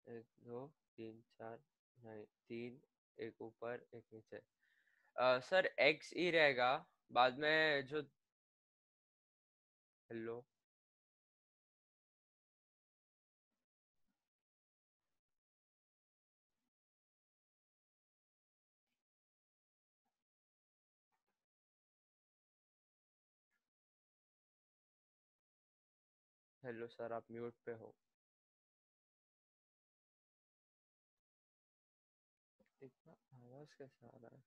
B: एक दो तीन चार, नहीं तीन, एक ऊपर एक नीचे। सर XE रहेगा बाद में जो, हेलो हेलो सर, आप म्यूट पे हो। इतना आवाज कैसे आ रहा है?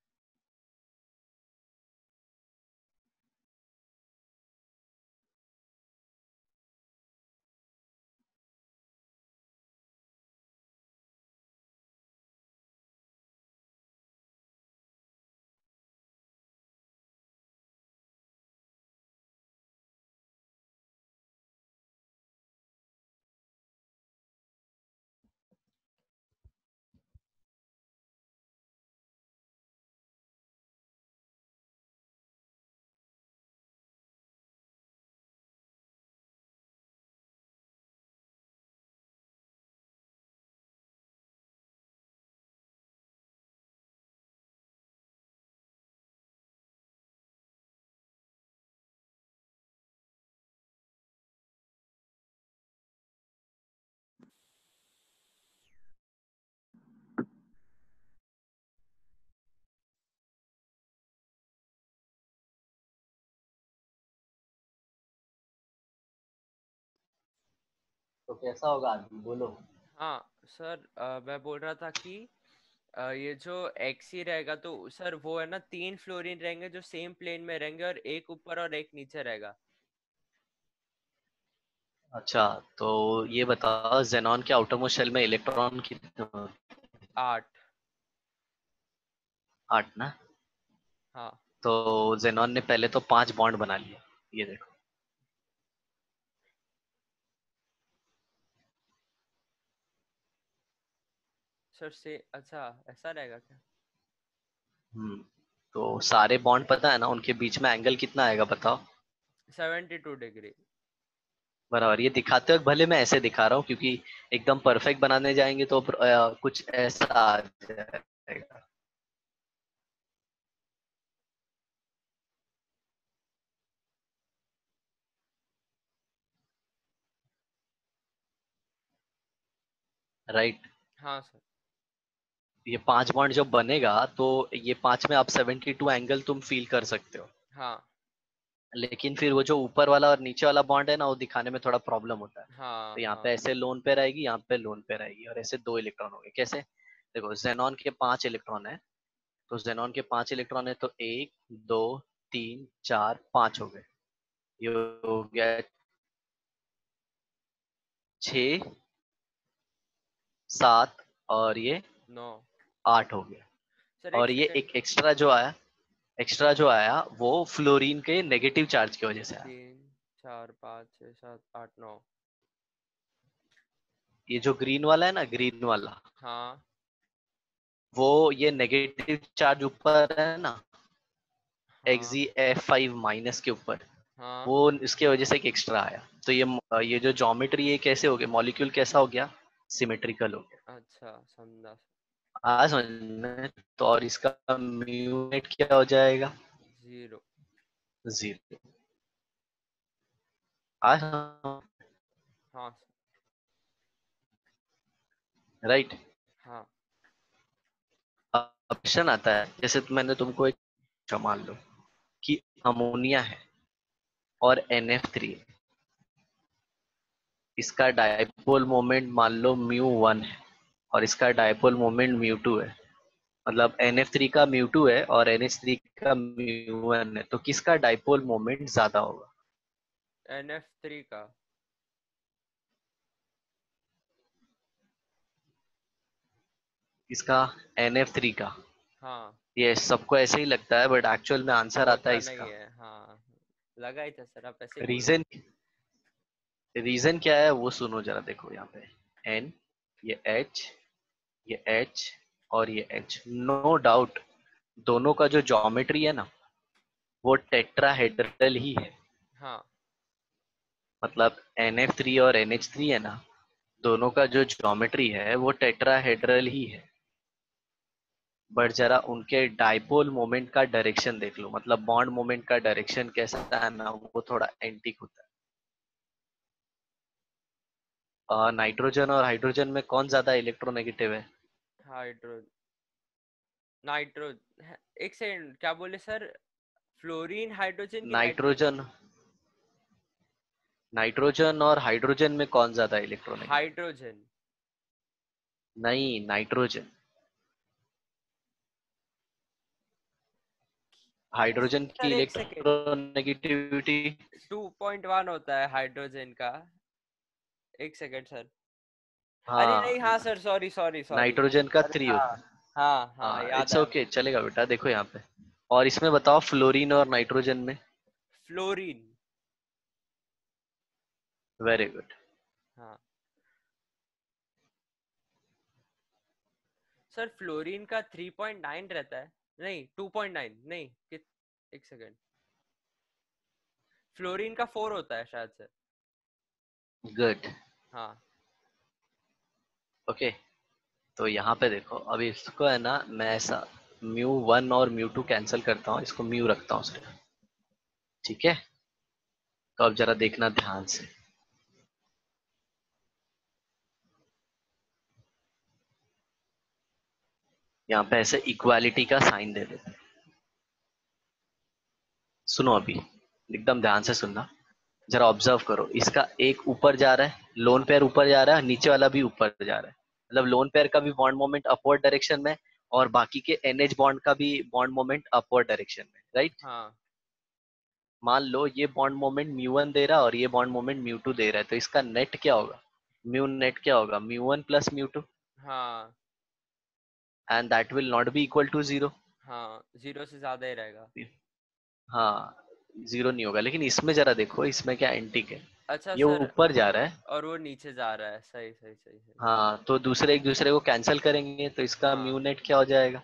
A: तो कैसा होगा आदमी, बोलो।
B: हाँ सर, मैं बोल रहा था कि ये जो एक्स ही रहेगा तो सर वो है ना, तीन फ्लोरीन रहेंगे जो सेम प्लेन में रहेंगे और एक ऊपर और एक नीचे रहेगा।
A: अच्छा, तो ये बताओ, जेनॉन के आउटरमोस्ट शेल में इलेक्ट्रॉन कितने होते हैं?
B: 8।
A: 8 ना।
B: हाँ
A: तो जेनॉन ने पहले तो 5 बॉन्ड बना लिया, ये देखो।
B: सर से, अच्छा ऐसा रहेगा क्या?
A: हम्म, तो सारे बॉन्ड पता है ना, उनके बीच में एंगल कितना आएगा बताओ।
B: 72 डिग्री।
A: बराबर, ये दिखाते वक्त भले मैं ऐसे दिखा रहा हूँ, क्योंकि एकदम परफेक्ट बनाने जाएंगे तो कुछ ऐसा आ जाएगा। राइट।
B: हाँ सर।
A: ये 5 बॉन्ड जब बनेगा तो ये 5 में आप 72 एंगल तुम फील कर सकते हो।
B: हाँ
A: लेकिन फिर वो जो ऊपर वाला और नीचे वाला बॉन्ड है ना, वो दिखाने में थोड़ा प्रॉब्लम होता है।
B: हाँ
A: तो यहाँ पे
B: हाँ।
A: ऐसे लोन पे रहेगी, यहाँ पे लोन पे रहेगी, और ऐसे 2 इलेक्ट्रॉन हो गए। कैसे? देखो, जेनॉन के 5 इलेक्ट्रॉन है, तो जेनॉन के 5 इलेक्ट्रॉन है, तो 1 2 3 4 5 हो गए। ये हो गया 6 7, और ये
B: 9।
A: 8 हो गया।
B: सर एक
A: और ये
B: सेकंड।
A: एक एक्स्ट्रा जो आया वो फ्लोरीन के नेगेटिव चार्ज की वजह से आया।
B: 3 4 5 6 7 8 9।
A: ये जो ग्रीन वाला है ना, ग्रीन वाला,
B: हाँ
A: वो ये नेगेटिव चार्ज ऊपर है ना,
B: हाँ
A: XeF5 माइनस के ऊपर,
B: हाँ।
A: वो इसके वजह से एक एक्स्ट्रा आया। तो ये जो ज्योमेट्री है कैसे हो गया, मॉलिक्यूल कैसा हो गया, सिमेट्रिकल हो गया।
B: अच्छा समझा।
A: आज समझ में? तो और इसका म्यूनेट क्या हो जाएगा?
B: 0।
A: 0। आज,
B: हाँ सर।
A: राइट।
B: हाँ
A: अब क्वेश्चन आता है, जैसे मैंने तुमको एक मान लो कि अमोनिया है और NF3 है, इसका डायपोल मोमेंट मान लो μ1 है, और इसका डायपोल मोमेंट μ2 है। मतलब NF3 का μ2 है और NH3 का μ1 है, तो किसका डायपोल मोमेंट ज्यादा होगा?
B: NF3 का।
A: इसका, NF3 का।
B: हाँ
A: ये सबको ऐसे ही लगता है, बट एक्चुअल में आंसर आता है
B: होता नहीं
A: इसका।
B: है हाँ। लगा ही था सर, आप ऐसे ही बोल
A: रीजन, रीजन क्या है वो सुनो जरा, देखो यहाँ पे एन, ये एच, ये एच और ये एच, नो डाउट दोनों का जो ज्योमेट्री है ना वो टेट्राहेड्रल ही है।
B: हाँ
A: मतलब NF3 और NH3 है ना, दोनों का जो ज्योमेट्री है वो टेट्राहेड्रल ही है। बट जरा उनके डाइपोल मोमेंट का डायरेक्शन देख लो, मतलब बॉन्ड मोमेंट का डायरेक्शन कैसा है ना, वो थोड़ा एंटीक होता है। नाइट्रोजन और हाइड्रोजन में कौन ज्यादा इलेक्ट्रोनेगेटिव है?
B: हाइड्रो नाइट्रो एक सेकंड, क्या बोले सर? फ्लोरीन हाइड्रोजन की नाइट्रोजन?
A: नाइट्रोजन, नाइट्रोजन और हाइड्रोजन में कौन ज्यादा इलेक्ट्रोनेगेटिव?
B: हाइड्रोजन।
A: नहीं, नाइट्रोजन। हाइड्रोजन की
B: सर एक सेकंड,
A: इलेक्ट्रोनेगेटिविटी
B: 2.1 होता है हाइड्रोजन का। एक सेकंड सर। अरे नहीं,
A: हाँ,
B: हाँ sir, sorry sorry sorry.
A: Nitrogen का
B: अरे
A: 3
B: हाँ,
A: होता है।
B: हाँ हाँ,
A: हाँ,
B: याद
A: इट्स
B: आया
A: ओके,
B: मुझे।
A: चलेगा बेटा, देखो यहाँ पे। और इसमें बताओ फ्लोरीन और नाइट्रोजन में।
B: फ्लोरीन।
A: Very good.
B: हाँ सर, फ्लोरीन का 3.9 रहता है। नहीं, 2.9 नहीं एक सेकंड, फ्लोरीन का 4 होता है शायद से।
A: गुड।
B: हाँ
A: ओके, तो यहाँ पे देखो, अभी इसको है ना मैं ऐसा μ1 और μ2 कैंसिल करता हूँ, इसको म्यू रखता हूँ सिर्फ। ठीक है, तो अब जरा देखना ध्यान से। यहाँ पे ऐसे इक्वालिटी का साइन दे देते हैं। सुनो अभी, एकदम ध्यान से सुनना, जरा ऑब्जर्व करो, इसका एक ऊपर जा रहा है, लोन पेयर ऊपर जा रहा है, नीचे वाला भी ऊपर जा रहा है। मतलब लोन पेयर का भी बॉन्ड मोमेंट अपवर्ड डायरेक्शन में, और बाकी के NH बॉन्ड का भी बॉन्ड मोमेंट अपवर्ड डायरेक्शन में, राइट?
B: हाँ
A: मान लो ये बॉन्ड मोमेंट μ1 दे रहा है और ये बॉन्ड मोमेंट μ2 दे रहा है, तो इसका नेट क्या होगा? म्यू नेट क्या होगा? μ1 प्लस μ2,
B: हाँ
A: and that will not be equal to zero.
B: हाँ, 0 से ज्यादा ही रहेगा।
A: हाँ, जीरो नहीं होगा, लेकिन इसमें जरा देखो, इसमें क्या एंटीक है,
B: अच्छा
A: ये
B: सर,
A: ऊपर जा रहा है।
B: और वो नीचे जा रहा है, सही सही सही सही।
A: हाँ, तो दूसरे एक दूसरे को कैंसिल करेंगे, तो इसका म्यू
B: हाँ,
A: नेट क्या हो जाएगा?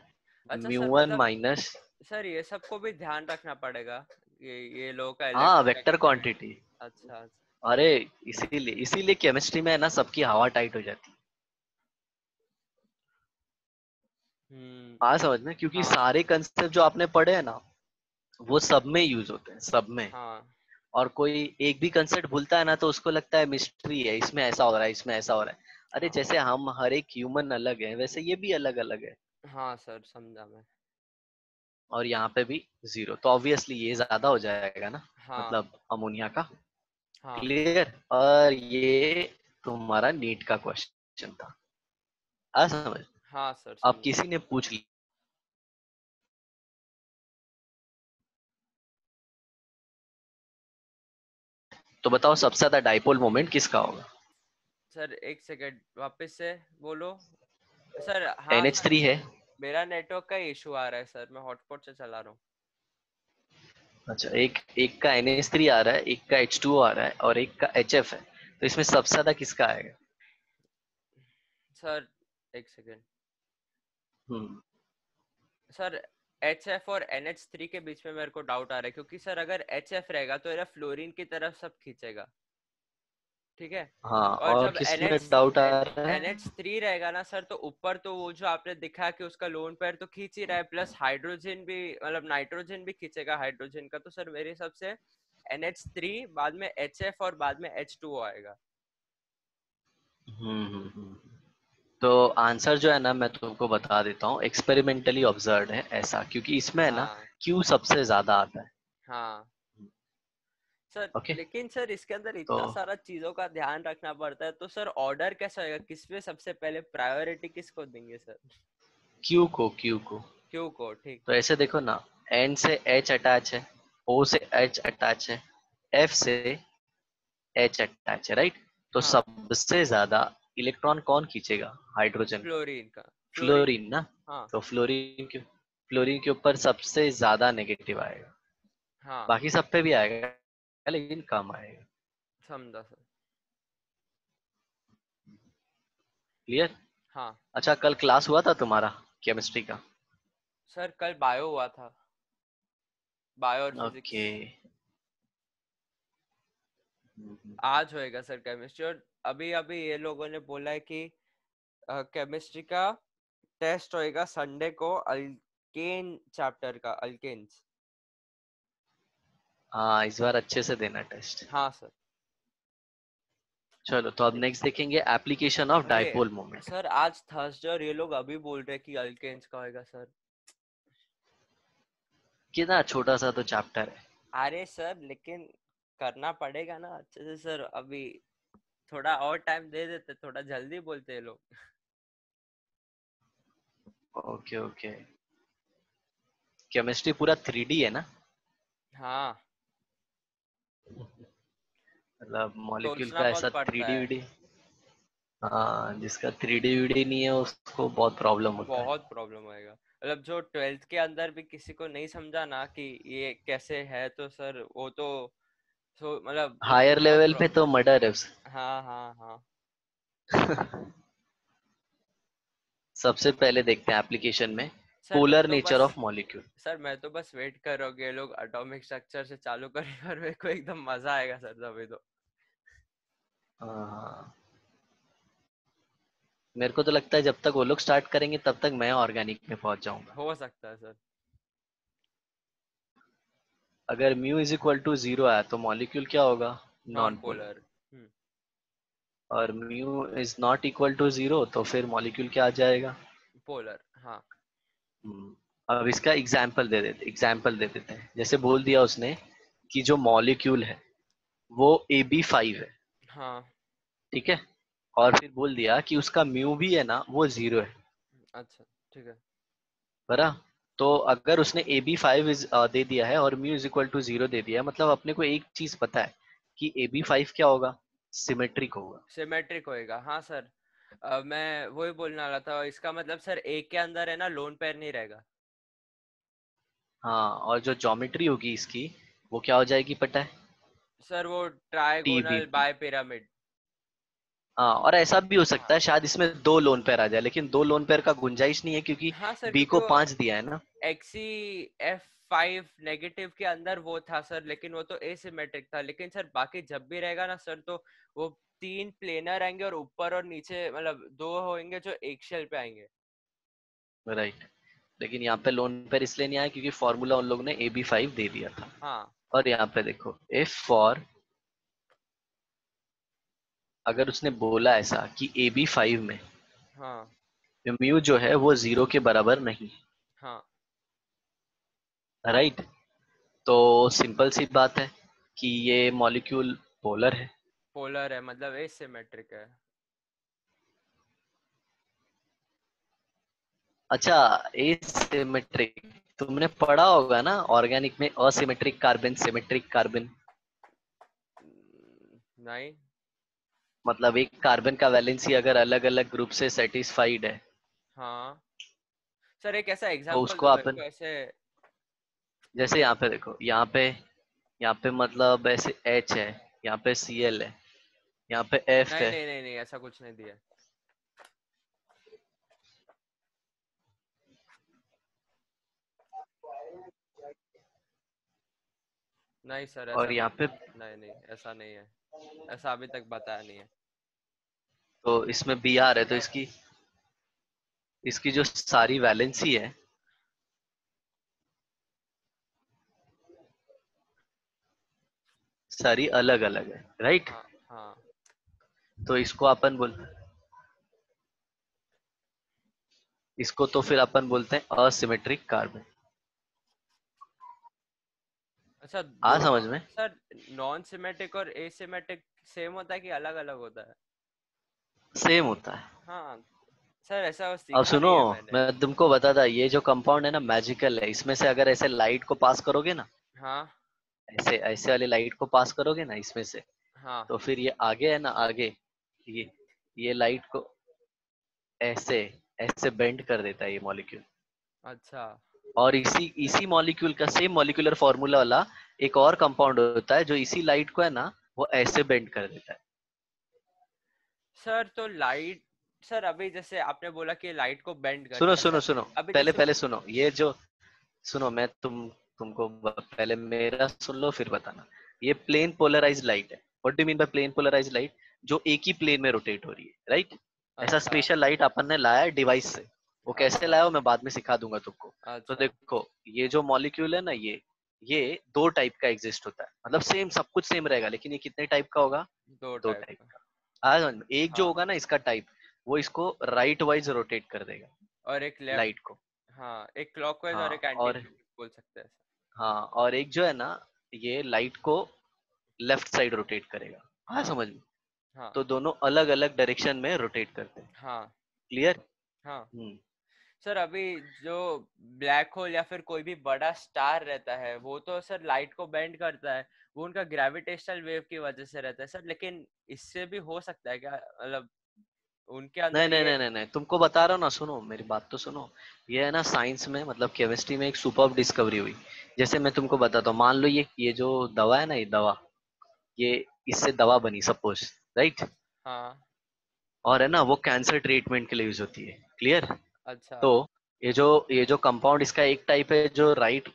B: अच्छा सर,
A: μ1
B: मतलब
A: माइनस,
B: सर ये सबको भी ध्यान रखना पड़ेगा, ये लोगों का
A: हाँ, वेक्टर
B: इलेक्ट्रोनेगेटिविटी।
A: क्वांटिटी।
B: अच्छा अच्छा।
A: अरे, इसीलिए इसीलिए केमिस्ट्री में है ना सबकी हवा टाइट हो जाती है। हाँ, समझ में, क्योंकि
B: हाँ
A: सारे कंसेप्ट जो आपने पढ़े हैं ना वो सब में यूज होते हैं, सब में।
B: हाँ
A: और कोई एक भी कंसेप्ट भूलता है ना तो उसको लगता है मिस्ट्री है, इसमें ऐसा हो रहा है, इसमें ऐसा हो रहा है। अरे,
B: हाँ
A: जैसे हम हर एक ह्यूमन अलग है, वैसे ये भी अलग अलग है।
B: हाँ सर, समझा मैं।
A: और यहाँ पे भी जीरो, तो ऑब्वियसली ये ज्यादा हो जाएगा ना,
B: हाँ
A: मतलब अमोनिया का।
B: हाँ
A: क्लियर? और ये तुम्हारा नीट का क्वेश्चन था, आ समझ?
B: हाँ सर,
A: अब
B: समझा।
A: किसी ने पूछ लिया, तो बताओ सबसे ज्यादा डाइपोल मोमेंट किसका होगा?
B: सर एक सेकंड, वापस से बोलो सर। हाँ सर,
A: NH3 है।
B: मेरा नेटवर्क का इशू आ रहा है सर, मैं हॉटस्पॉट से चला रहा हूँ।
A: अच्छा, एक एक का NH3 आ रहा है, एक का H2O आ रहा है और एक का HF है, तो इसमें सबसे ज्यादा किसका आएगा?
B: सर एक सेकंड
A: हम्म।
B: सर, HF और NH3 के बीच में मेरे को डाउट आ रहा है, क्योंकि सर अगर HF रहेगा तो ये फ्लोरीन की तरफ सब खींचेगा, ठीक है।
A: हाँ,
B: और
A: और
B: जब
A: किस में
B: NH
A: डाउट आ रहा है?
B: NH3 रहेगा ना सर, तो ऊपर तो वो जो आपने दिखा कि उसका लोन पेयर तो खींच ही रहा है, प्लस हाइड्रोजन भी, मतलब नाइट्रोजन भी खींचेगा हाइड्रोजन का, तो सर मेरे हिसाब से NH3 बाद में HF और बाद में H2O आएगा।
A: हम्म। तो आंसर जो है ना मैं तुमको बता देता हूँ, एक्सपेरिमेंटली ऑब्जर्व है ऐसा, क्योंकि इसमें है ना
B: हाँ
A: क्यू सबसे ज्यादा आता है।
B: हाँ सर,
A: ओके,
B: लेकिन सर इसके अंदर
A: तो
B: इतना सारा चीजों का ध्यान रखना पड़ता है, तो सर ऑर्डर कैसा होगा, किसमें सबसे पहले प्रायोरिटी किसको देंगे सर?
A: क्यू को
B: क्यू को, ठीक
A: तो
B: ठीक।
A: ऐसे देखो ना, एन से एच अटैच है, ओ से एच अटैच है, एफ से एच अटैच है, राइट? तो
B: हाँ,
A: सबसे ज्यादा इलेक्ट्रॉन कौन खींचेगा? हाइड्रोजन।
B: फ्लोरीन का, फ्लोरीन।
A: फ्लोरीन ना,
B: हाँ
A: तो फ्लोरीन के ऊपर सबसे ज्यादा नेगेटिव आएगा।
B: हाँ
A: बाकी सब पे भी आएगा, आएगा लेकिन कम आएगा।
B: समझा सर।
A: क्लियर?
B: हाँ
A: अच्छा, कल क्लास हुआ था तुम्हारा केमिस्ट्री का?
B: सर, कल बायो हुआ था, बायो और
A: ओके।
B: फिजिक्स। आज होएगा सर केमिस्ट्री, और अभी अभी ये लोगों ने बोला है कि केमिस्ट्री का टेस्ट होएगा संडे को, अल्केन चैप्टर का, अल्केन्स।
A: हाँ, इस बार अच्छे से देना टेस्ट।
B: हाँ सर।
A: चलो, तो अब नेक्स्ट देखेंगे एप्लीकेशन ऑफ
B: अरे
A: डाइपोल मोमेंट।
B: सर, आज थर्सडे और ये लोग अभी बोल रहे हैं कि अल्केन्स का होएगा सर।
A: कितना छोटा सा तो चैप्टर है।
B: अरे सर, लेकिन करना पड़ेगा ना अच्छे से सर। अभी थोड़ा और टाइम दे देते, थोड़ा जल्दी बोलते हैं लोग।
A: Okay okay. केमिस्ट्री पूरा 3D है ना?
B: हाँ,
A: मतलब मॉलिक्यूल
B: सोचना
A: का
B: बहुत
A: ऐसा
B: पड़ता
A: 3D
B: है।
A: वीडी। हाँ, जिसका 3D वीडी नहीं है उसको बहुत प्रॉब्लम होता है।
B: बहुत प्रॉब्लम होएगा, मतलब जो ट्वेल्थ के अंदर भी किसी को नहीं समझा ना कि ये कैसे है, तो सर वो तो मतलब उसको
A: हायर
B: बहुत
A: लेवल पे तो मर्डर है
B: हाँ हाँ हाँ।
A: सबसे पहले देखते हैं एप्लीकेशन में
B: सर मैं
A: पोलर
B: तो
A: नेचर
B: बस
A: ऑफ मॉलिक्यूल।
B: सर मैं तो बस वेट कर रहा हूँ कि ये लोग एटॉमिक स्ट्रक्चर से चालू करें और मेरे को एकदम मजा आएगा सर तभी तो।
A: हाँ, मेरे को तो लगता है जब तक वो लोग स्टार्ट करेंगे तब तक मैं ऑर्गेनिक में पहुंच जाऊंगा।
B: हो सकता है सर।
A: अगर म्यू इज इक्वल टू 0 आया तो मॉलिक्यूल क्या होगा?
B: Non
A: non polar.
B: पोलर।
A: और mu is not equal to 0 तो फिर मॉलिक्यूल क्या आ जाएगा?
B: पोलर हाँ।
A: अब इसका एग्जाम्पल दे देते हैं। जैसे बोल दिया उसने कि जो मॉलिक्यूल है वो AB5 है।
B: हाँ।
A: ठीक है। और फिर बोल दिया कि उसका म्यू भी है ना वो 0 है।
B: अच्छा ठीक है।
A: बरा। तो अगर उसने AB5 दे दिया है और म्यू इज इक्वल टू 0 दे दिया है, मतलब अपने को एक चीज पता है कि AB5 क्या होगा? सिमेट्रिक होगा।
B: सिमेट्रिक होएगा हाँ सर। मैं वही बोलने वाला था, इसका मतलब सर एक के अंदर है ना लोन पेयर नहीं रहेगा।
A: हाँ, और जो ज्योमेट्री होगी इसकी वो क्या हो जाएगी पता है?
B: सर वो
A: TB।
B: Trigonal bye pyramid.
A: हाँ, और ऐसा भी हो
B: हाँ
A: सकता है शायद इसमें दो लोन पेयर आ जाए, लेकिन दो लोन पेयर का गुंजाइश नहीं है क्योंकि
B: हाँ सर,
A: बी
B: क्योंकि
A: को
B: वो
A: 5 दिया है ना।
B: XeF5 नेगेटिव के अंदर वो था सर, लेकिन वो तो एसिमेट्रिक था। लेकिन सर बाकी जब भी रहेगा ना सर, तो वो तीन प्लेनर आएंगे और ऊपर और नीचे मतलब दो होंगे जो एक शेल पे आएंगे।
A: राइट। लेकिन यहाँ पे लोन पेयर इसलिए नहीं आया क्योंकि फॉर्मूला उन लोगों ने AB5 दे दिया था।
B: हाँ
A: और यहाँ पे देखो इफ फॉर, अगर उसने बोला ऐसा कि AB5 में
B: हाँ
A: म्यू जो है वो 0 के बराबर नहीं।
B: हाँ।
A: राइट। तो सिंपल सी बात है कि ये मॉलिक्यूल पोलर है।
B: पोलर है मतलब एसिमेट्रिक है।
A: अच्छा, एसिमेट्रिक तुमने पढ़ा होगा ना ऑर्गेनिक में, असिमेट्रिक कार्बन सिमेट्रिक कार्बन।
B: नहीं।
A: मतलब एक कार्बन का वैलेंसी अगर अलग अलग ग्रुप से सेटिस्फाइड है
B: हाँ सर, एक ऐसा
A: तो
B: एग्जांपल
A: उसको
B: दो मेरे
A: अपन,
B: को ऐसे।
A: जैसे यहाँ पे देखो, यहाँ पे मतलब ऐसे H है, यहाँ पे Cl है, यहाँ पे F
B: नहीं
A: है।
B: नहीं नहीं नहीं, ऐसा कुछ नहीं दिया। नहीं सर,
A: और
B: ऐसा
A: यहाँ
B: कुछ
A: पे
B: नहीं नहीं, ऐसा नहीं है। ऐसा अभी तक बताया नहीं है।
A: तो इसमें Br है, तो इसकी इसकी जो सारी वैलेंसी है सारी अलग अलग है। राइट।
B: हाँ हाँ।
A: तो इसको अपन बोल, इसको तो फिर अपन बोलते हैं असिमेट्रिक कार्बन।
B: अच्छा
A: आ
B: दोनों।
A: समझ में?
B: सर नॉन सिमेट्रिक और एसिमेट्रिक सेम होता है कि अलग अलग होता है?
A: सेम होता है।
B: हाँ सर, ऐसा
A: अब
B: सीखा
A: सुनो,
B: नहीं है मैंने।
A: मैं तुमको बताता, ये जो कंपाउंड है ना मैजिकल है। इसमें से अगर ऐसे लाइट को पास करोगे ना,
B: हाँ
A: ऐसे ऐसे वाले लाइट को पास करोगे ना इसमें से,
B: हाँ।
A: तो फिर ये आगे है ना आगे, ये ये लाइट को ऐसे ऐसे बेंड कर देता है ये मॉलिक्यूल।
B: अच्छा।
A: और इसी इसी मॉलिक्यूल का सेम मॉलिक्यूलर फॉर्मूला वाला एक और कंपाउंड होता है जो इसी लाइट को है ना वो ऐसे बेंड कर देता है।
B: सर तो लाइट, सर अभी जैसे आपने बोला कि लाइट को बेंड
A: सुनो
B: करता है
A: सुनो
B: सर,
A: सुनो,
B: अभी
A: पहले
B: जैसे
A: पहले सुनो, ये जो, सुनो मैं तुमको पहले मेरा सुन लो फिर बताना। ये प्लेन पोलराइज लाइट है। What do mean by plane polarize light? जो एक ही प्लेन में रोटेट हो रही है, राइट? ऐसा
B: अच्छा
A: स्पेशल लाइट अपन ने लाया है डिवाइस से। वो कैसे
B: अच्छा
A: लाया हो मैं बाद में सिखा दूंगा तुमको। तो
B: अच्छा
A: देखो, ये जो मॉलिक्यूल है ना, ये दो टाइप का एग्जिस्ट होता है, मतलब सेम सब कुछ सेम रहेगा, लेकिन ये कितने टाइप का होगा?
B: दो
A: दो
B: टाइप
A: टाइप
B: का।
A: का। आज एक जो
B: हाँ,
A: होगा ना इसका टाइप, वो इसको राइट वाइज रोटेट कर देगा,
B: और एक लेफ्ट।
A: लाइट को।
B: हाँ, एक क्लॉकवाइज और
A: हाँ
B: एक एंटी
A: और,
B: क्लॉकवाइज बोल सकते हैं सर।
A: हाँ और एक जो है ना, ये लाइट को लेफ्ट साइड रोटेट करेगा। हाँ
B: हाँ
A: समझ में?
B: हाँ
A: तो दोनों अलग अलग डायरेक्शन में रोटेट करते हैं।
B: हाँ
A: क्लियर?
B: हाँ।
A: हम्म।
B: सर अभी जो ब्लैक होल या फिर कोई भी बड़ा स्टार रहता है वो तो सर लाइट को बेंड करता है, वो उनका ग्रेविटेशनल वेव की वजह से रहता है सर, लेकिन इससे भी हो सकता है क्या, मतलब उनके
A: नहीं
B: अंदर
A: नहीं
B: ये।
A: नहीं नहीं नहीं, तुमको बता रहा हूँ ना, सुनो मेरी बात तो सुनो। ये है ना साइंस में, मतलब केमिस्ट्री में एक सुपर्ब डिस्कवरी हुई। जैसे मैं तुमको बताता हूँ, मान लो ये जो दवा है ना, ये दवा, ये इससे दवा बनी सपोज, राइट?
B: हाँ।
A: और है ना वो कैंसर ट्रीटमेंट के लिए यूज होती है। क्लियर?
B: अच्छा।
A: तो ये जो कंपाउंड इसका एक टाइप है जो राइट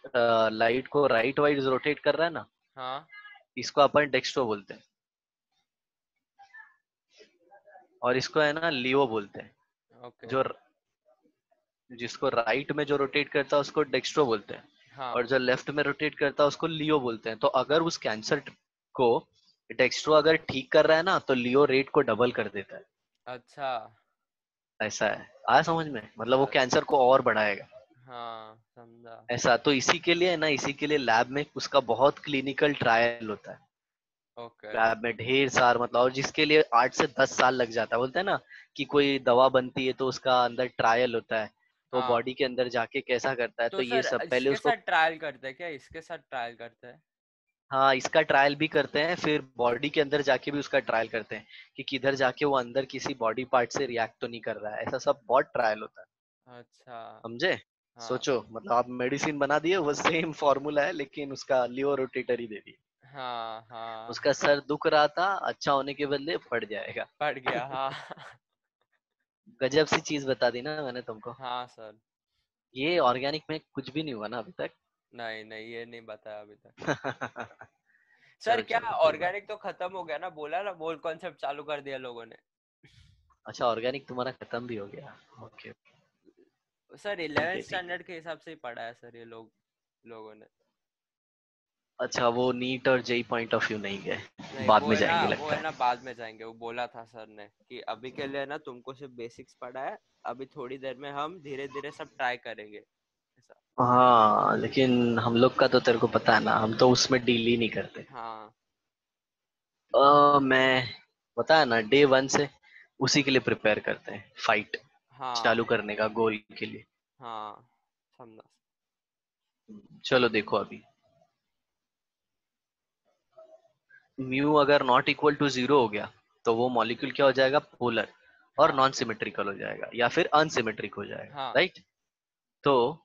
A: लाइट को राइट वाइज रोटेट कर रहा है ना,
B: हाँ।
A: इसको अपन डेक्स्ट्रो बोलते हैं। और इसको है ना लियो बोलते हैं।
B: ओके।
A: जो जिसको राइट में जो रोटेट करता है उसको डेक्स्ट्रो बोलते हैं,
B: हाँ
A: और जो लेफ्ट में रोटेट करता है उसको लियो बोलते हैं। तो अगर उस कैंसर को डेक्स्ट्रो अगर ठीक कर रहा है ना, तो लियो रेट को डबल कर देता है।
B: अच्छा।
A: ऐसा है, आया समझ में? मतलब वो
B: अ-
A: कैंसर को और बढ़ाएगा।
B: हाँ समझा।
A: ऐसा तो इसी के लिए है ना, इसी के लिए लैब में उसका बहुत क्लिनिकल ट्रायल होता है।
B: ओके।
A: लैब में ढेर सार, मतलब, और जिसके लिए 8 से 10 साल लग जाता है। बोलते हैं ना कि कोई दवा बनती है तो उसका अंदर ट्रायल होता है, तो
B: हाँ,
A: बॉडी के अंदर जाके कैसा करता है,
B: तो
A: तो ये
B: सर
A: सब पहले
B: इसके
A: उसको।
B: साथ ट्रायल करते हैं क्या, इसके साथ ट्रायल करते हैं?
A: हाँ इसका ट्रायल भी करते हैं, फिर बॉडी के अंदर जाके भी उसका ट्रायल करते हैं कि किधर जाके वो अंदर किसी बॉडी पार्ट से रिएक्ट तो नहीं कर रहा है। ऐसा सब बहुत ट्रायल होता है।
B: अच्छा।
A: समझे?
B: हाँ
A: सोचो, मतलब आप मेडिसिन बना दिए, वो सेम फॉर्मूला है लेकिन उसका लियो रोटेटर ही दे दिए।
B: हाँ हाँ।
A: उसका सर दुख रहा था, अच्छा होने के बदले फट जाएगा।
B: पड़ गया हाँ।
A: गजब सी चीज बता दी ना मैंने तुमको।
B: हाँ सर।
A: ये ऑर्गेनिक में कुछ भी नहीं हुआ ना अभी तक।
B: नहीं नहीं, ये नहीं बताया अभी तक। सर
A: चलो
B: क्या,
A: चलो कोई बात।
B: ऑर्गेनिक तो खत्म हो गया ना, बोला ना, बोल कॉन्सेप्ट चालू कर दिया लोगों ने।
A: अच्छा ऑर्गेनिक तुम्हारा खत्म भी हो गया? ओके।
B: सर
A: ठीक
B: 11th
A: है ठीक है।
B: स्टैंडर्ड के हिसाब से ही पढ़ा है सर ये लोगों ने।
A: अच्छा वो नीट और जेई पॉइंट ऑफ व्यू नहीं गए,
B: नहीं
A: बाद
B: वो
A: में
B: है ना,
A: जाएंगे
B: वो
A: लगता
B: है
A: है।
B: ना, बाद में जाएंगे, वो बोला था सर ने कि अभी के लिए ना तुमको सिर्फ बेसिक्स पढ़ा है, अभी थोड़ी देर में हम धीरे धीरे सब ट्राई करेंगे ऐसा।
A: हाँ लेकिन हम लोग का तो तेरे को पता है ना, हम तो उसमें डील ही नहीं करते।
B: हाँ
A: मैं, पता है ना, डे 1 से उसी के लिए प्रिपेयर करते हैं, फाइट
B: हाँ
A: चालू करने का गोल के लिए।
B: हाँ समझा।
A: चलो देखो अभी, म्यू अगर नॉट इक्वल टू 0 हो गया तो वो मॉलिक्यूल क्या हो जाएगा? पोलर और
B: हाँ
A: नॉन सिमेट्रिकल हो जाएगा, या फिर अनसिमेट्रिक हो जाएगा,
B: हाँ।
A: राइट? तो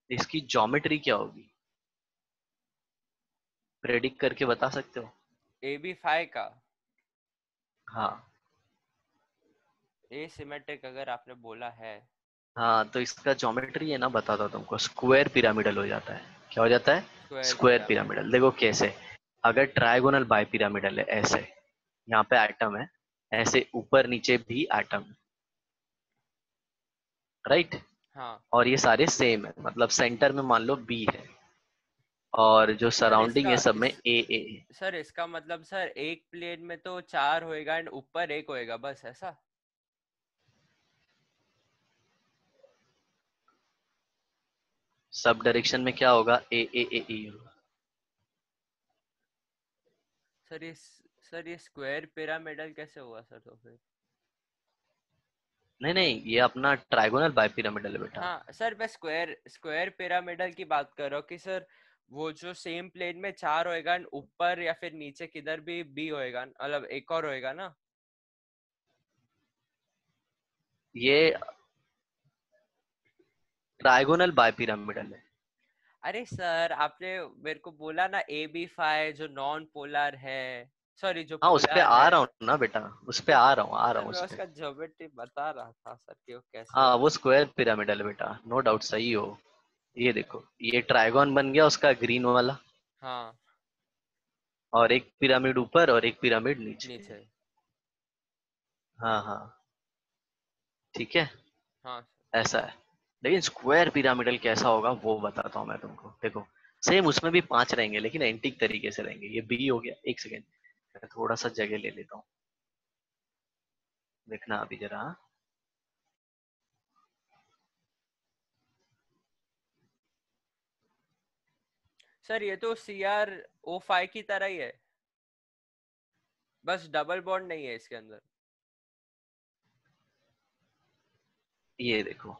A: इसकी ज्योमेट्री क्या होगी? प्रेडिक्ट करके बता सकते हो?
B: AB5 का
A: हाँ।
B: ए सिमेट्रिक अगर आपने बोला है।
A: हाँ तो इसका ज्योमेट्री है ना, बताता हूँ तुमको, स्क्वायर पिरामिडल हो जाता है। क्या हो जाता है?
B: Square
A: square
B: pyramid.
A: पिरामिडल। देखो कैसे, अगर ट्रायगोनल बाई पिरामिडल है ऐसे, यहाँ पे एटम है, ऐसे ऊपर नीचे भी एटम, राइट?
B: हाँ
A: और ये सारे सेम है, मतलब सेंटर में मान लो बी है, और जो
B: सर
A: सराउंडिंग
B: इसका
A: है सब में
B: इस
A: ए है।
B: सर इसका मतलब सर एक प्लेन में तो चार होएगा एंड ऊपर एक होएगा, बस ऐसा?
A: सब डायरेक्शन में क्या होगा? ए होगा।
B: सर ये सर ये स्क्वायर पिरामिडल कैसे हुआ सर तो फिर?
A: नहीं नहीं, ये अपना ट्रायगोनल बाई पिरामिडल है बेटा।
B: हाँ सर, मैं स्क्वायर स्क्वायर पिरामिडल की बात कर रहा हूँ कि सर वो जो सेम प्लेन में चार होएगा एंड ऊपर या फिर नीचे किधर भी बी होएगा, मतलब एक और होएगा ना।
A: ये ट्रायगोनल बाई पिरामिडल है।
B: अरे सर आपने मेरे को बोला ना AB5 जो नॉन पोलर है, सॉरी जो
A: हाँ उस पे
B: पोलर
A: आ
B: है।
A: रहा हूँ ना बेटा, उस पे
B: तो
A: आ रहा
B: सर
A: हूँ
B: मैं
A: उस पे।
B: उसका ज्योमेट्री बता रहा था सर कि वो कैसे
A: हाँ
B: होता
A: वो
B: है।
A: स्क्वायर पिरामिडल है बेटा, नो डाउट सही हो। ये देखो ये ट्राइगोन बन गया उसका ग्रीन वाला,
B: हाँ
A: और एक पिरामिड ऊपर और एक पिरामिड नीचे।
B: नीचे।
A: हाँ हाँ ठीक है,
B: हाँ सर।
A: ऐसा है। लेकिन स्क्वायर पिरामिडल कैसा होगा वो बताता हूँ मैं तुमको, देखो सेम उसमें भी 5 रहेंगे लेकिन एंटीक तरीके से रहेंगे। ये बी हो गया, एक सेकेंड मैं थोड़ा सा जगह ले लेता हूँ, देखना अभी जरा। हाँ?
B: सर ये तो CrO5 की तरह ही है, बस डबल बॉन्ड नहीं है इसके अंदर।
A: ये देखो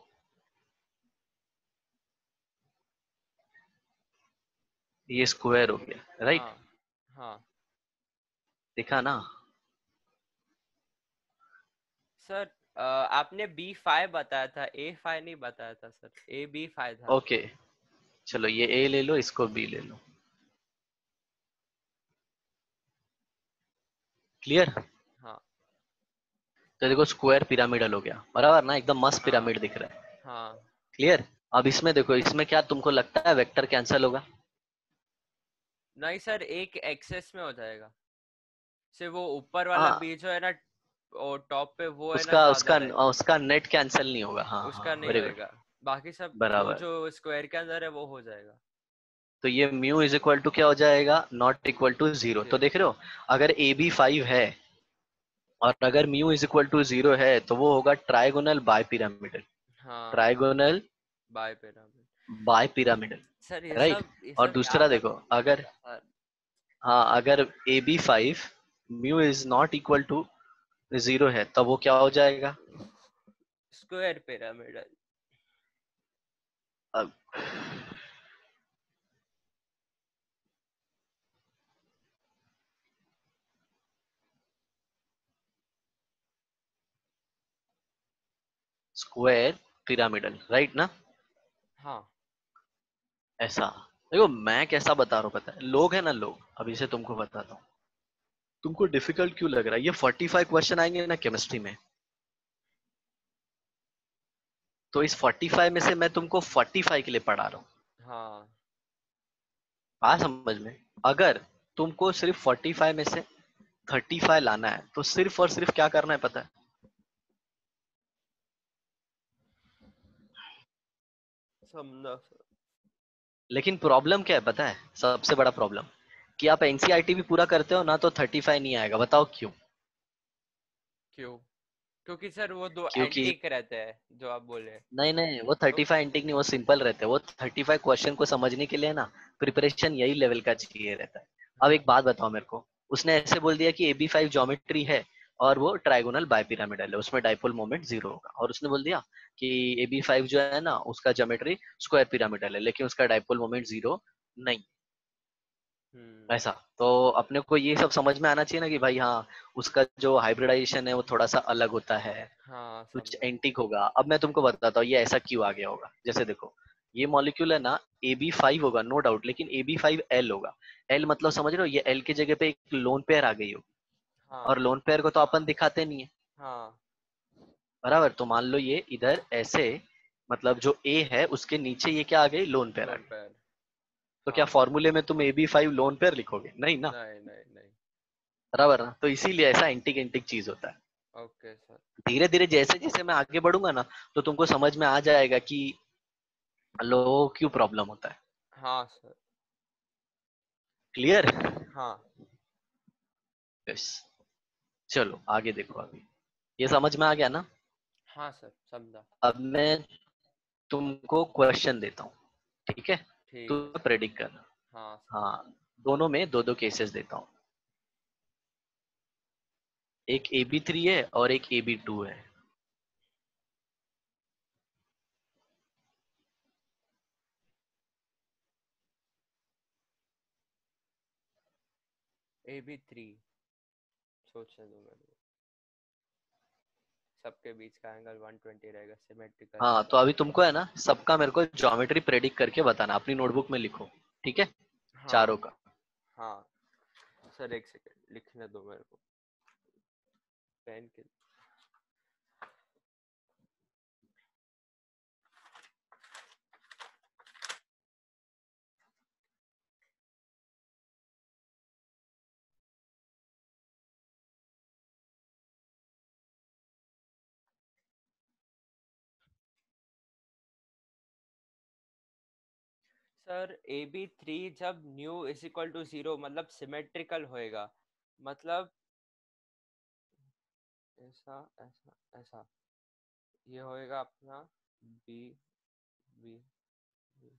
A: ये स्क्वायर हो गया, राइट?
B: हाँ हाँ
A: देखा ना?
B: सर, आपने B5 बताया था, A5 नहीं बताया था सर, AB5 था।
A: ओके चलो ये ए ले लो, इसको बी ले लो। क्लियर?
B: हाँ
A: तो देखो स्क्वायर पिरामिडल हो गया बराबर ना, एकदम मस्त
B: हाँ
A: पिरामिड दिख रहा है।
B: हाँ।
A: क्लियर? अब इसमें देखो, इसमें क्या तुमको लगता है वेक्टर कैंसिल होगा?
B: नहीं सर, एक एक्सेस में हो जाएगा, सिर्फ वो ऊपर वाला
A: हाँ
B: B जो है ना, टॉप पे वो है ना
A: उसका
B: ज्यादा
A: उसका
B: रहेगा।
A: उसका नेट कैंसिल नहीं होगा, हाँ
B: उसका
A: हाँ
B: नहीं
A: वेरी गुड।
B: होएगा, बाकी सब वो
A: बराबर।
B: जो स्क्वायर के अंदर है वो हो जाएगा।
A: तो ये म्यू इज इक्वल टू क्या हो जाएगा, नॉट इक्वल टू जीरो। तो
B: 0।
A: देख रहे हो, अगर ए बी 5 है और अगर mu is equal to zero है तो वो होगा ट्राइगोनल बाय पिरामिडल।
B: हाँ
A: trigonal
B: bipyramid.
A: Bipyramidal,
B: sir
A: right?
B: ये
A: और
B: सब
A: दूसरा
B: याद
A: देखो,
B: रखना
A: अगर
B: पड़ेगा सर।
A: हाँ अगर A B 5 mu is not equal to zero है तब वो क्या हो जाएगा?
B: Square pyramidal.
A: अब स्क्वायर पिरामिडल, राइट ना?
B: हाँ
A: ऐसा। देखो मैं कैसा बता रहा हूँ पता है, लोग है ना लोग, अभी से तुमको बताता हूँ। तुमको डिफिकल्ट क्यों लग रहा है? ये 45 क्वेश्चन आएंगे ना केमिस्ट्री में, तो इस 45 में से मैं तुमको 45 के लिए पढ़ा रहा हूँ।
B: हाँ
A: आ समझ में? अगर तुमको सिर्फ 45 में से 35 लाना है तो सिर्फ और सिर्फ क्या करना है पता है?
B: समझा सर।
A: लेकिन प्रॉब्लम क्या है पता है, सबसे बड़ा प्रॉब्लम, कि आप एनसीईआरटी भी पूरा करते हो ना तो 35 नहीं आएगा। बताओ क्यों?
B: क्यों? क्योंकि सर वो दो
A: क्योंकि
B: एंटीक रहते हैं जो आप बोले।
A: नहीं नहीं, वो
B: तो
A: 35 इंटिक नहीं, वो सिंपल रहते हैं। वो 35 क्वेश्चन को समझने के लिए ना प्रिपरेशन यही लेवल का चाहिए रहता है। अब
B: हाँ।
A: एक बात बताओ मेरे को, उसने ऐसे बोल दिया कि AB5 ज्योमेट्री है और वो ट्राइगोनल बाइपिरामिडल है, उसमें डाइपोल मोमेंट जीरो होगा। और उसने बोल दिया कि AB5 जो है ना उसका ज्योमेट्री स्क्वायर पिरामिडल है लेकिन उसका डाइपोल मोमेंट जीरो नहीं।
B: हम्म।
A: ऐसा। तो अपने को ये सब समझ में आना चाहिए ना कि भाई हाँ, उसका जो हाइब्रिडाइजेशन है वो थोड़ा सा अलग होता है,
B: हाँ
A: कुछ
B: समझा।
A: एंटीक होगा। अब मैं तुमको बताता हूँ ये ऐसा क्यों आ गया होगा। जैसे देखो, ये मॉलिक्यूल है ना AB5 होगा नो डाउट, लेकिन AB5L होगा। एल मतलब समझ रहे हो, ये एल की जगह पे एक लोन पेयर आ गई होगी,
B: हाँ
A: और लोन पेयर को तो अपन दिखाते नहीं है,
B: हाँ।
A: बराबर? तो मान लो ये इधर ऐसे, मतलब जो ए है उसके नीचे ये क्या आ गई, लोन पेयर आ
B: लोन
A: गई।
B: पैर।
A: तो क्या
B: हाँ।
A: फॉर्मूले में तुम AB5 लोन पेयर लिखोगे? नहीं ना,
B: नहीं नहीं नहीं।
A: बराबर ना? तो इसीलिए ऐसा एंटिक एंटिक चीज होता है।
B: Okay sir.
A: धीरे धीरे जैसे जैसे मैं आगे बढ़ूंगा ना तो तुमको समझ में आ जाएगा कि लोगों को क्यों प्रॉब्लम होता है।
B: हाँ सर।
A: क्लियर?
B: हाँ
A: यस। चलो आगे देखो, अभी ये समझ में आ गया ना?
B: हाँ सर समझा।
A: अब मैं तुमको क्वेश्चन देता हूँ, ठीक है?
B: ठीक है
A: तो
B: सर।
A: प्रेडिक्ट करना।
B: हाँ सर।
A: हाँ, दोनों में दो दो केसेस देता हूँ। एक AB3 है और एक AB2 है।
B: AB3, सोचने दो मेरे को। सबके बीच का एंगल 120 रहेगा सिमेट्रिकल।
A: हाँ, तो अभी तुमको है ना सबका मेरे को ज्योमेट्री प्रेडिक्ट करके बताना, अपनी नोटबुक में लिखो, ठीक है,
B: हाँ
A: चारों का।
B: हाँ सर, एक सेकेंड लिखने दो मेरे को, पेन के। सर AB3 जब न्यू इज इक्वल टू 0 मतलब सिमेट्रिकल होएगा, मतलब ऐसा ऐसा ऐसा, ये होएगा अपना B B B.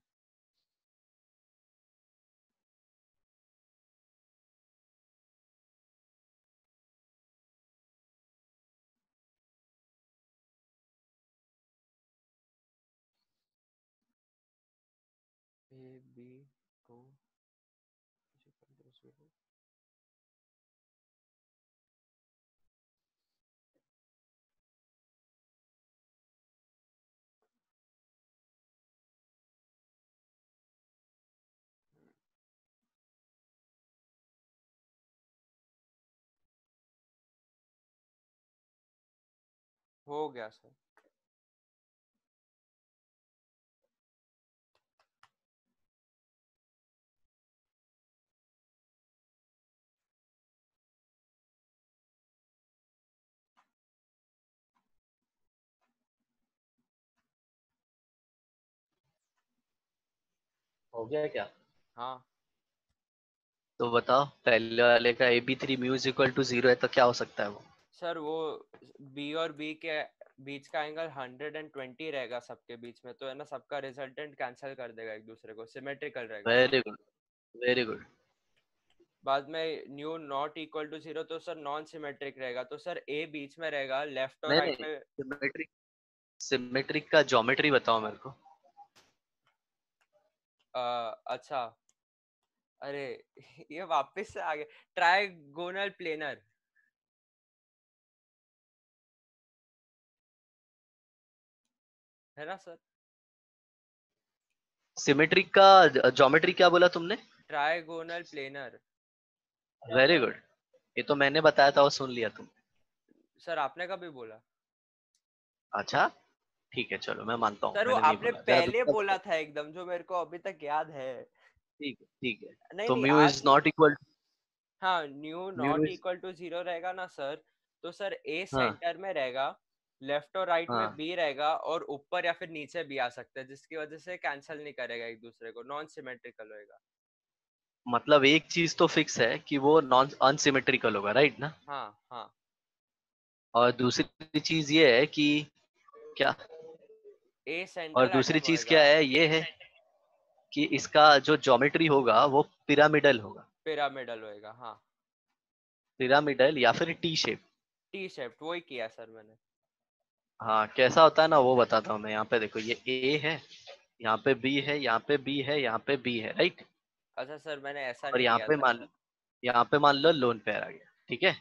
B: AB2 is equal to 0। हो गया सर।
A: हो गया क्या?
B: हाँ
A: तो बताओ, पहले वाले का AB3 mu is equal to 0 है तो क्या हो सकता है वो?
B: सर, वो बी और बी के बीच का एंगल 120 रहेगा सबके बीच में, तो है ना सबका रिजल्टेंट कैंसिल कर देगा एक दूसरे को, सिमेट्रिकल रहेगा।
A: Very good, very good.
B: बाद में न्यू नॉट इक्वल टू 0 तो सर नॉन सिमेट्रिक रहेगा, तो सर ए बीच में रहेगा, लेफ्ट और
A: नहीं
B: राइट
A: नहीं,
B: में।
A: सिमेट्रिक, सिमेट्रिक का ज्योमेट्री बताओ मेरे को।
B: अच्छा, अरे ये वापस से आ गया, ट्राइगोनल प्लेनर है ना सर।
A: सिमेट्रिक का ज्योमेट्री क्या बोला तुमने?
B: Trigonal planar.
A: वेरी गुड, ये तो मैंने बताया था और सुन लिया तुम।
B: सर आपने कभी बोला?
A: अच्छा, ठीक है, चलो मैं मानता हूँ
B: सर वो
A: मैंने नहीं
B: आपने
A: बोला, जरा
B: पहले
A: दूसरा
B: बोला
A: बताओ।
B: था एकदम, जो मेरे को अभी तक याद है।
A: ठीक है, ठीक है।
B: नहीं
A: तो
B: नहीं,
A: म्यू
B: आज
A: इज
B: नहीं।
A: नॉट इक्वल,
B: हाँ, new
A: mu
B: not
A: is,
B: equal to 0 रहेगा ना सर, तो सर ए
A: हाँ
B: सेंटर में रहेगा, लेफ्ट और राइट में
A: हाँ,
B: बी रहेगा, और ऊपर या फिर नीचे भी आ सकता है, जिसकी वजह से कैंसिल नहीं करेगा एक दूसरे को, नॉन सिमेट्रिकल होएगा।
A: मतलब एक चीज तो फिक्स है कि वो नॉन अनसिमेट्रिकल होगा, राइट ना?
B: हाँ हाँ,
A: और दूसरी चीज ये है कि क्या,
B: ए
A: और
B: सेंट्रल
A: दूसरी
B: एटम
A: चीज
B: होएगा।
A: क्या है, ये है कि इसका जो ज्योमेट्री होगा वो पिरामिडल होगा।
B: पिरामिडल होएगा, हाँ।
A: पिरामिडल या फिर टी शेप।
B: टी शेप वही किया सर मैंने।
A: हाँ, कैसा होता है ना वो बताता हूँ मैं। यहाँ पे देखो, ये ए है, यहाँ पे बी है, यहाँ पे बी है, यहाँ पे बी है, राइट?
B: अच्छा सर, मैंने ऐसा
A: और
B: नहीं किया था।
A: यहाँ पे मान लो लोन पेयर आ गया, ठीक है?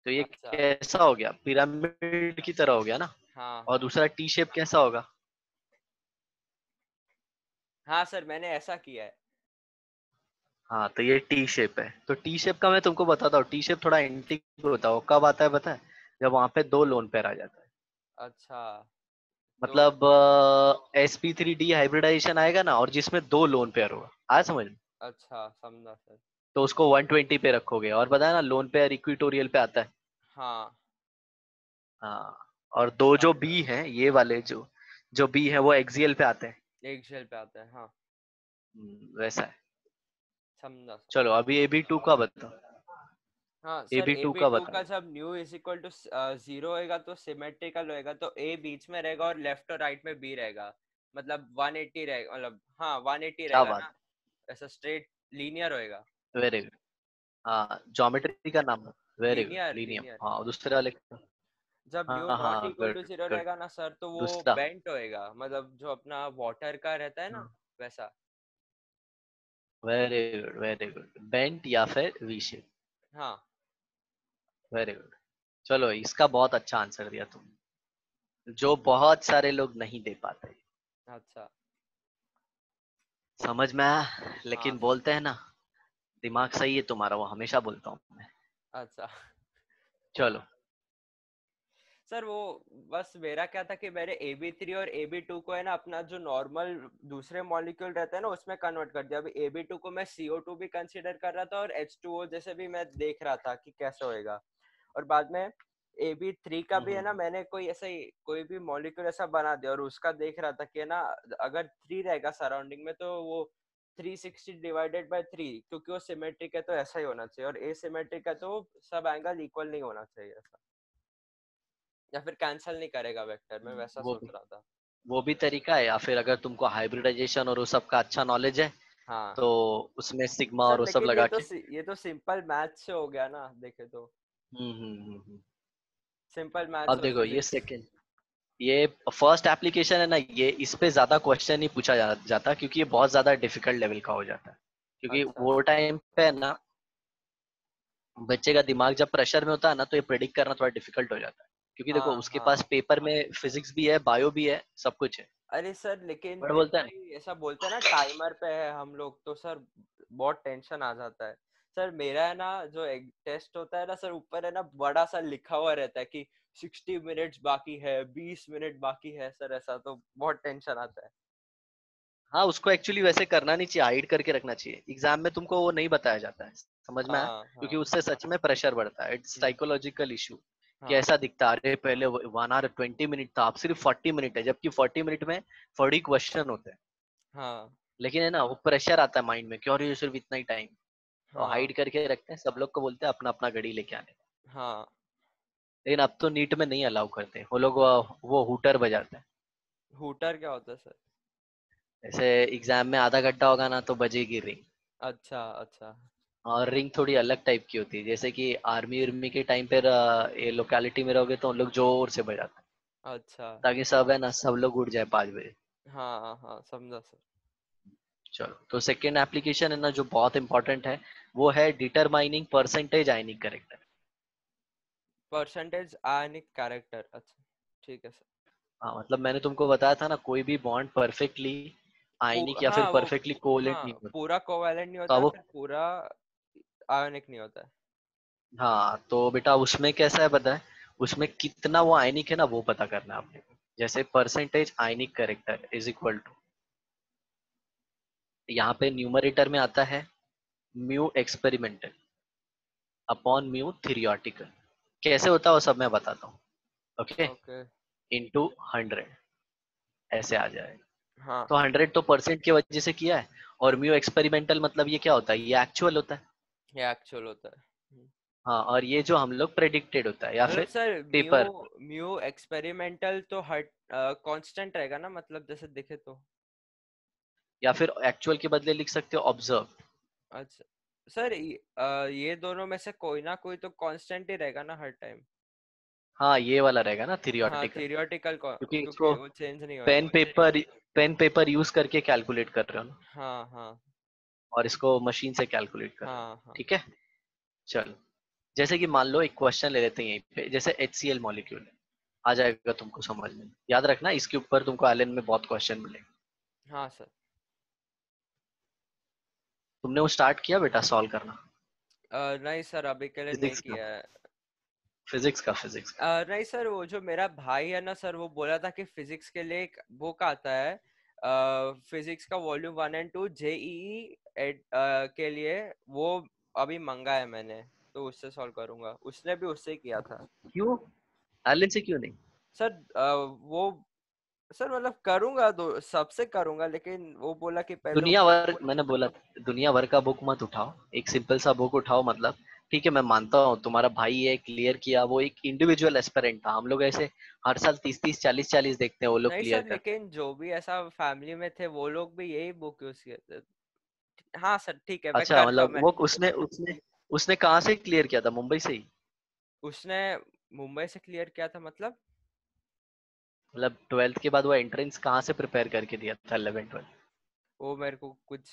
A: तो ये
B: अच्छा,
A: कैसा हो गया, पिरामिड की तरह हो गया ना?
B: हाँ
A: और
B: हाँ
A: दूसरा टी शेप कैसा होगा?
B: हाँ सर, मैंने ऐसा किया है।
A: हाँ, तो ये टी शेप है। तो टी शेप का मैं तुमको बताता हूँ, टी शेप थोड़ा एंटीक होता है। वो कब आता है पता है? जब वहां पे दो लोन पेयर आ जाता है।
B: अच्छा, तो
A: मतलब sp3d हाइब्रिडाइजेशन आएगा ना, और जिसमें दो लोन पेयर होगा, आया समझ में?
B: अच्छा समझा सर।
A: तो उसको 120 पे रखोगे, और बताया ना लोन पेयर इक्विटोरियल पे आता है।
B: हाँ
A: हाँ, और दो जो
B: समझा,
A: बी हैं, ये वाले जो जो बी है वो एक्सियल पे आते हैं।
B: एक शेल पे आता है, हाँ।
A: वैसा है।
B: समझा
A: चलो
B: समझा।
A: अभी AB2 का बताओ।
B: हाँ सर, ए
A: AB2
B: बी
A: का
B: टू का
A: बताओ।
B: जब न्यू इज इक्वल टू 0 होएगा तो सिमेट्रिकल होएगा, तो ए बीच में रहेगा और लेफ्ट और राइट में बी रहेगा, मतलब 180 रहेगा, मतलब हाँ 180
A: क्या
B: रहेगा
A: बात,
B: ना, ऐसा स्ट्रेट लीनियर होएगा।
A: Very good. हाँ, ज्योमेट्री का नाम है, वेरी गुड,
B: लीनियर
A: लीनियम।
B: लीनियर।
A: हाँ, दूसरे वाले का?
B: जब न्यू
A: हाँ
B: नॉट
A: हाँ,
B: इक्वल
A: गुड
B: टू 0
A: गुड।
B: रहेगा ना सर, तो वो
A: दूसरा,
B: बेंट होएगा, मतलब जो अपना वाटर का रहता है ना, वैसा।
A: Very good, very good. Bent या फिर वी शेप।
B: हाँ
A: वेरी गुड। चलो, इसका बहुत अच्छा आंसर दिया तुमने। जो बहुत सारे लोग नहीं दे पाते।
B: अच्छा।
A: समझ में आया?
B: हाँ
A: लेकिन
B: सर।
A: बोलते हैं ना, दिमाग सही है तुम्हारा, वो हमेशा बोलता हूँ मैं।
B: अच्छा।
A: चलो।
B: सर वो बस मेरा क्या था कि मैंने AB3 और AB2 को है ना अपना जो नॉर्मल दूसरे मॉलिक्यूल रहते हैं ना उसमें कन्वर्ट कर दिया। अभी AB2 को मैं CO2 भी कंसीडर कर रहा था और H2O जैसे भी मैं देख रहा था कि कैसे होएगा। और बाद में AB3 का भी है ना,
A: हम्म।
B: मैंने कोई ऐसा ही कोई भी मॉलिक्यूल ऐसा बना दिया और उसका देख रहा था कि है ना अगर 3 रहेगा सराउंडिंग में तो वो 360 डिवाइडेड बाय 3, क्योंकि वो सिमेट्रिक है तो ऐसा ही होना चाहिए, और एसिमेट्रिक है तो सब एंगल इक्वल नहीं होना चाहिए ऐसा, या फिर कैंसिल नहीं करेगा वेक्टर, मैं वैसा
A: वो
B: सोच
A: भी
B: रहा था।
A: वो भी तरीका है, या फिर अगर तुमको हाइब्रिडाइजेशन और वो सब का अच्छा नॉलेज है
B: हाँ
A: तो उसमें सिग्मा और
B: सर,
A: वो सब
B: लेकिन
A: लगा के।
B: ये तो सिंपल मैथ से हो गया ना, देखे तो
A: हम्म।
B: सिंपल मैथ्स
A: अब
B: और
A: देखो ये
B: फिजिक्स।
A: सेकंड, ये फर्स्ट एप्लीकेशन है ना, ये इस पे ज्यादा क्वेश्चन नहीं पूछा जाता, क्योंकि ये बहुत ज्यादा डिफिकल्ट लेवल का हो जाता है। क्योंकि
B: अच्छा।
A: वो टाइम पे है ना, बच्चे का दिमाग जब प्रेशर में होता है ना, तो ये प्रेडिक्ट करना थोड़ा डिफिकल्ट हो जाता है। क्योंकि देखो
B: हाँ
A: उसके पास
B: हाँ।
A: पेपर में फिजिक्स भी है, बायो भी है, सब कुछ है।
B: अरे सर लेकिन
A: बट
B: फिर
A: बोलता है
B: भी ऐसा बोलते हैं ना टाइमर पे है हम लोग तो सर बहुत टेंशन आ जाता है। सर मेरा है ना जो एक टेस्ट होता है ना सर, ऊपर है ना बड़ा सा लिखा हुआ रहता है कि 60 मिनट्स बाकी है, 20 मिनट बाकी है सर, ऐसा तो बहुत टेंशन आता है।
A: हाँ, उसको एक्चुअली वैसे करना नहीं चाहिए, हाइड करके रखना चाहिए। एग्जाम में तुमको वो नहीं बताया जाता है, समझ में आया?
B: हाँ
A: क्योंकि
B: हाँ।
A: उससे सच में प्रेशर बढ़ता है, इट्स
B: हम्म,
A: साइकोलॉजिकल इशू। कि
B: हाँ
A: ऐसा दिखता है, अरे पहले 1 आवर 20 मिनट था, अब सिर्फ 40 मिनट है, जबकि 40 मिनट में 40 क्वेश्चन होते हैं।
B: हाँ
A: लेकिन है ना, वो प्रेशर आता है माइंड में, क्यों ये सिर्फ इतना ही टाइम, तो
B: हाँ
A: हाइड करके रखते हैं। सब लोग को बोलते हैं अपना अपना घड़ी लेके आने।
B: हाँ।
A: लेकिन अब तो नीट में नहीं अलाउ करते, वो लोग वो हुटर बजाते हैं।
B: हूटर क्या होता है सर?
A: जैसे एग्जाम में आधा घंटा होगा ना, तो बजेगी रिंग।
B: अच्छा अच्छा।
A: और रिंग थोड़ी अलग टाइप की होती है, जैसे कि आर्मी उर्मी के टाइम पर ये लोकेलिटी में रहोगे तो उन लोग जोर से बजाते हैं,
B: अच्छा।
A: ताकि सब है ना, सब लोग उठ जाए 5 बजे।
B: हाँ हाँ समझा सर।
A: चलो, तो सेकेंड एप्लीकेशन है ना जो बहुत इंपॉर्टेंट है, वो है determining percentage ionic character.
B: Percentage आयनिक कैरेक्टर, अच्छा ठीक है सर।
A: हाँ, मतलब मैंने तुमको बताया था ना, कोई भी बॉन्ड परफेक्टली आयनिक या फिर
B: हाँ वो,
A: परफेक्टली कोवलेंट नहीं
B: हाँ
A: होता।
B: पूरा कोवैलेंट नहीं
A: तो
B: होता
A: अब
B: है,
A: वो,
B: फिर पूरा आयोनिक नहीं होता है।
A: हाँ तो बेटा उसमें कैसा है पता है, उसमें कितना वो आयनिक है ना, वो पता करना है आपने। जैसे percentage ionic character is equal to, यहाँ पे न्यूमरेटर में आता है mu experimental upon mu theoretical. कैसे होता है वो सब मैं बताता हूँ। ओके।
B: ओके।
A: इंटू 100 ऐसे आ जाएगा।
B: हाँ
A: तो 100 तो परसेंट की वजह से किया है, और म्यू एक्सपेरिमेंटल मतलब ये क्या होता है, ये एक्चुअल होता है।
B: ये एक्चुअल होता है।
A: हाँ, और ये जो हम लोग प्रेडिक्टेड होता है या
B: मतलब
A: फिर
B: sir mu
A: paper.
B: Mu experimental तो हट कांस्टेंट रहेगा ना, मतलब जैसे देखे तो।
A: या फिर एक्चुअल के बदले लिख सकते हो ऑब्जर्व।
B: अच्छा सर ये दोनों में से कोई ना कोई तो कांस्टेंट ही रहेगा ना हर टाइम।
A: हाँ, ये वाला रहेगा ना
B: हाँ
A: थ्योरेटिकल।
B: थियोरेटिकल
A: क्योंकि
B: क्योंकि
A: इसको
B: वो चेंज नहीं
A: पेन
B: होएगा।
A: पेपर पेन पेपर यूज करके कैलकुलेट कर रहे हो ना,
B: हाँ हाँ
A: और इसको मशीन से कैलकुलेट कर रहे हो।
B: हाँ हाँ।
A: ठीक है। चलो, जैसे कि मान लो एक क्वेश्चन ले लेते हैं यहीं पे, जैसे HCl मॉलिक्यूल है। आ जाएगा तुमको समझ में, याद रखना इसके ऊपर तुमको एलन में बहुत क्वेश्चन मिलेंगे।
B: हाँ सर।
A: तुमने वो स्टार्ट किया बेटा सॉल्व करना?
B: नहीं सर अभी के लिए नहीं
A: फिजिक्स का,
B: किया है।
A: फिजिक्स का।
B: नहीं सर, वो जो मेरा भाई है ना सर, वो बोला था कि फिजिक्स के लिए एक बुक आता है, फिजिक्स का वॉल्यूम 1 और 2 JEE के लिए, वो अभी मंगा है मैंने, तो उससे सॉल्व करूंगा। उसने भी उससे ही किया था।
A: क्यों, एलन से क्यों नहीं?
B: सर वो सर मतलब करूंगा, दो सबसे करूंगा, लेकिन वो बोला कि पहले
A: दुनिया भर, मैंने बोला दुनिया भर का बुक मत उठाओ, एक सिंपल सा बुक उठाओ। मतलब ठीक है, मैं मानता हूँ तुम्हारा भाई है, क्लियर किया, वो एक इंडिविजुअल एस्पिरेंट था। हम लोग ऐसे हर साल 30 30 40 40 देखते हैं, वो लोग
B: नहीं
A: क्लियर
B: सर,
A: करते हैं।
B: लेकिन जो भी ऐसा फैमिली में थे वो लोग भी यही बुक यूज किए थे। हाँ सर ठीक है, मैं
A: अच्छा,
B: करता हूँ।
A: मतलब
B: मैं
A: वो उसने उसने उसने कहाँ से क्लियर किया था, मुंबई से ही?
B: उसने मुंबई से क्लियर किया था मतलब।
A: मतलब 12th के बाद वो एंट्रेंस कहाँ से प्रिपेयर करके दिया था, 11 12?
B: वो मेरे को कुछ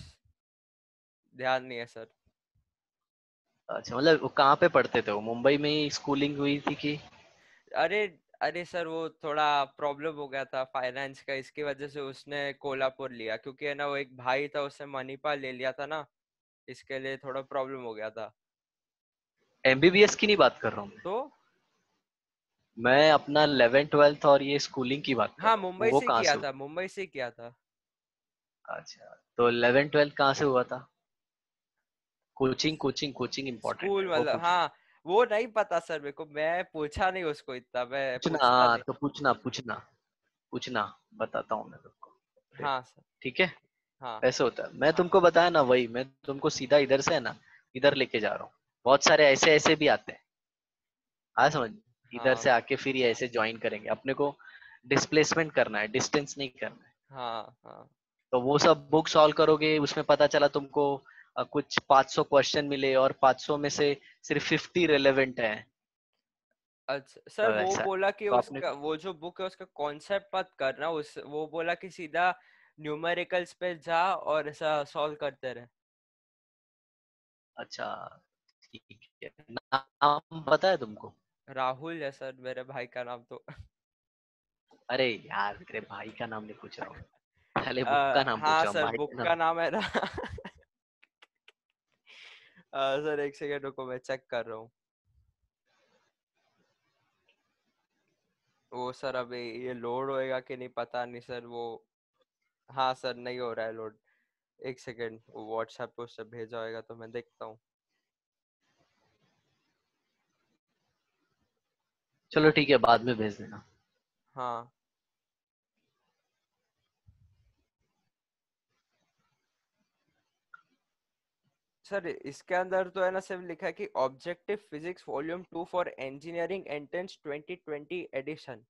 B: ध्यान नहीं है सर।
A: अच्छा, मतलब वो कहाँ पे पढ़ते थे, वो मुंबई में ही स्कूलिंग हुई थी कि?
B: अरे अरे सर वो थोड़ा प्रॉब्लम हो गया था फाइनेंस का, इसकी वजह से उसने कोल्हापुर लिया, क्योंकि है ना वो एक भाई था उसने मणिपाल ले लिया था ना, इसके लिए थोड़ा प्रॉब्लम हो गया था।
A: एमबीबीएस की नहीं बात कर रहा हूँ
B: तो
A: मैं अपना 11th 12th और ये स्कूलिंग की बात कर
B: हाँ
A: रहा हूँ,
B: मुंबई
A: वो
B: से
A: कहाँ
B: किया
A: से हुआ?
B: था, मुंबई से किया था।
A: अच्छा, तो 11th 12th कहाँ से हुआ था? Coaching coaching coaching important
B: school
A: है, वो
B: मतलब
A: पूछ रहा हूँ।
B: हाँ, वो नहीं पता सर मेरे को, मैं पूछा नहीं उसको, इतना मैं
A: पूछना,
B: पूछता
A: हाँ
B: नहीं।
A: तो पूछना पूछना पूछना, बताता हूँ मैं तुमको फिर।
B: हाँ सर।
A: ठीक है,
B: हाँ
A: ऐसे होता है। मैं तुमको बताया ना, वही मैं तुमको सीधा इधर से है ना, इधर लेके जा रहा हूँ। बहुत सारे ऐसे ऐसे भी आते हैं, हाँ समझ, इधर
B: हाँ
A: से आके फिर ये ऐसे ज्वाइन करेंगे। अपने को डिस्प्लेसमेंट करना है, डिस्टेंस नहीं करना है।
B: हाँ हाँ।
A: तो वो सब बुक सॉल्व करोगे, उसमें पता चला तुमको कुछ 500 क्वेश्चन मिले और 500 में से सिर्फ 50 रिलेवेंट है।
B: अच्छा सर,
A: तो
B: वो
A: ऐसा है,
B: बोला कि
A: तो अपने,
B: उसका वो जो बुक है उसका कॉन्सेप्ट मत करना, उस वो बोला कि सीधा न्यूमेरिकल्स पे जा और ऐसा सॉल्व करते रहे।
A: अच्छा ठीक है, नाम पता है तुमको?
B: राहुल है सर मेरे भाई का नाम तो।
A: अरे यार, तेरे भाई का नाम नहीं पूछ रहा हूँ, पहले बुक का नाम पूछ
B: हाँ
A: रहा हूँ,
B: सर
A: भाई
B: बुक
A: का
B: का
A: नाम।
B: नाम है ना। सर एक सेकेंड रुको, मैं चेक कर रहा हूँ। वो सर अभी ये लोड होएगा कि नहीं पता नहीं सर, वो हाँ सर नहीं हो रहा है लोड। एक सेकेंड, वो व्हाट्सएप पे उससे भेजा होएगा तो मैं देखता हूँ।
A: चलो ठीक है, बाद में भेज देना।
B: हाँ सर, इसके अंदर तो है ना सिर्फ लिखा है कि objective physics volume 2 for engineering entrance 2020 edition,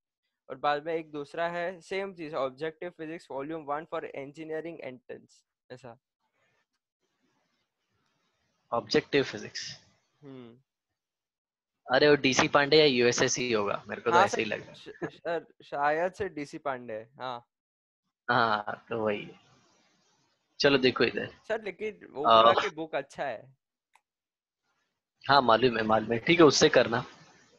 B: और बाद में एक दूसरा है सेम चीज, objective physics volume 1 for engineering entrance, ऐसा।
A: Objective physics,
B: hmm.
A: अरे वो डीसी पांडे या यूएसएससी होगा, मेरे को तो
B: हाँ
A: ऐसे ही
B: सर,
A: लग रहा है।
B: सर शायद से डीसी पांडे है, हाँ।
A: हाँ तो वही है। चलो देखो इधर।
B: सर लेकिन वो
A: आ,
B: बोला कि बुक अच्छा है।
A: हाँ मालूम है मालूम है, ठीक है उससे करना।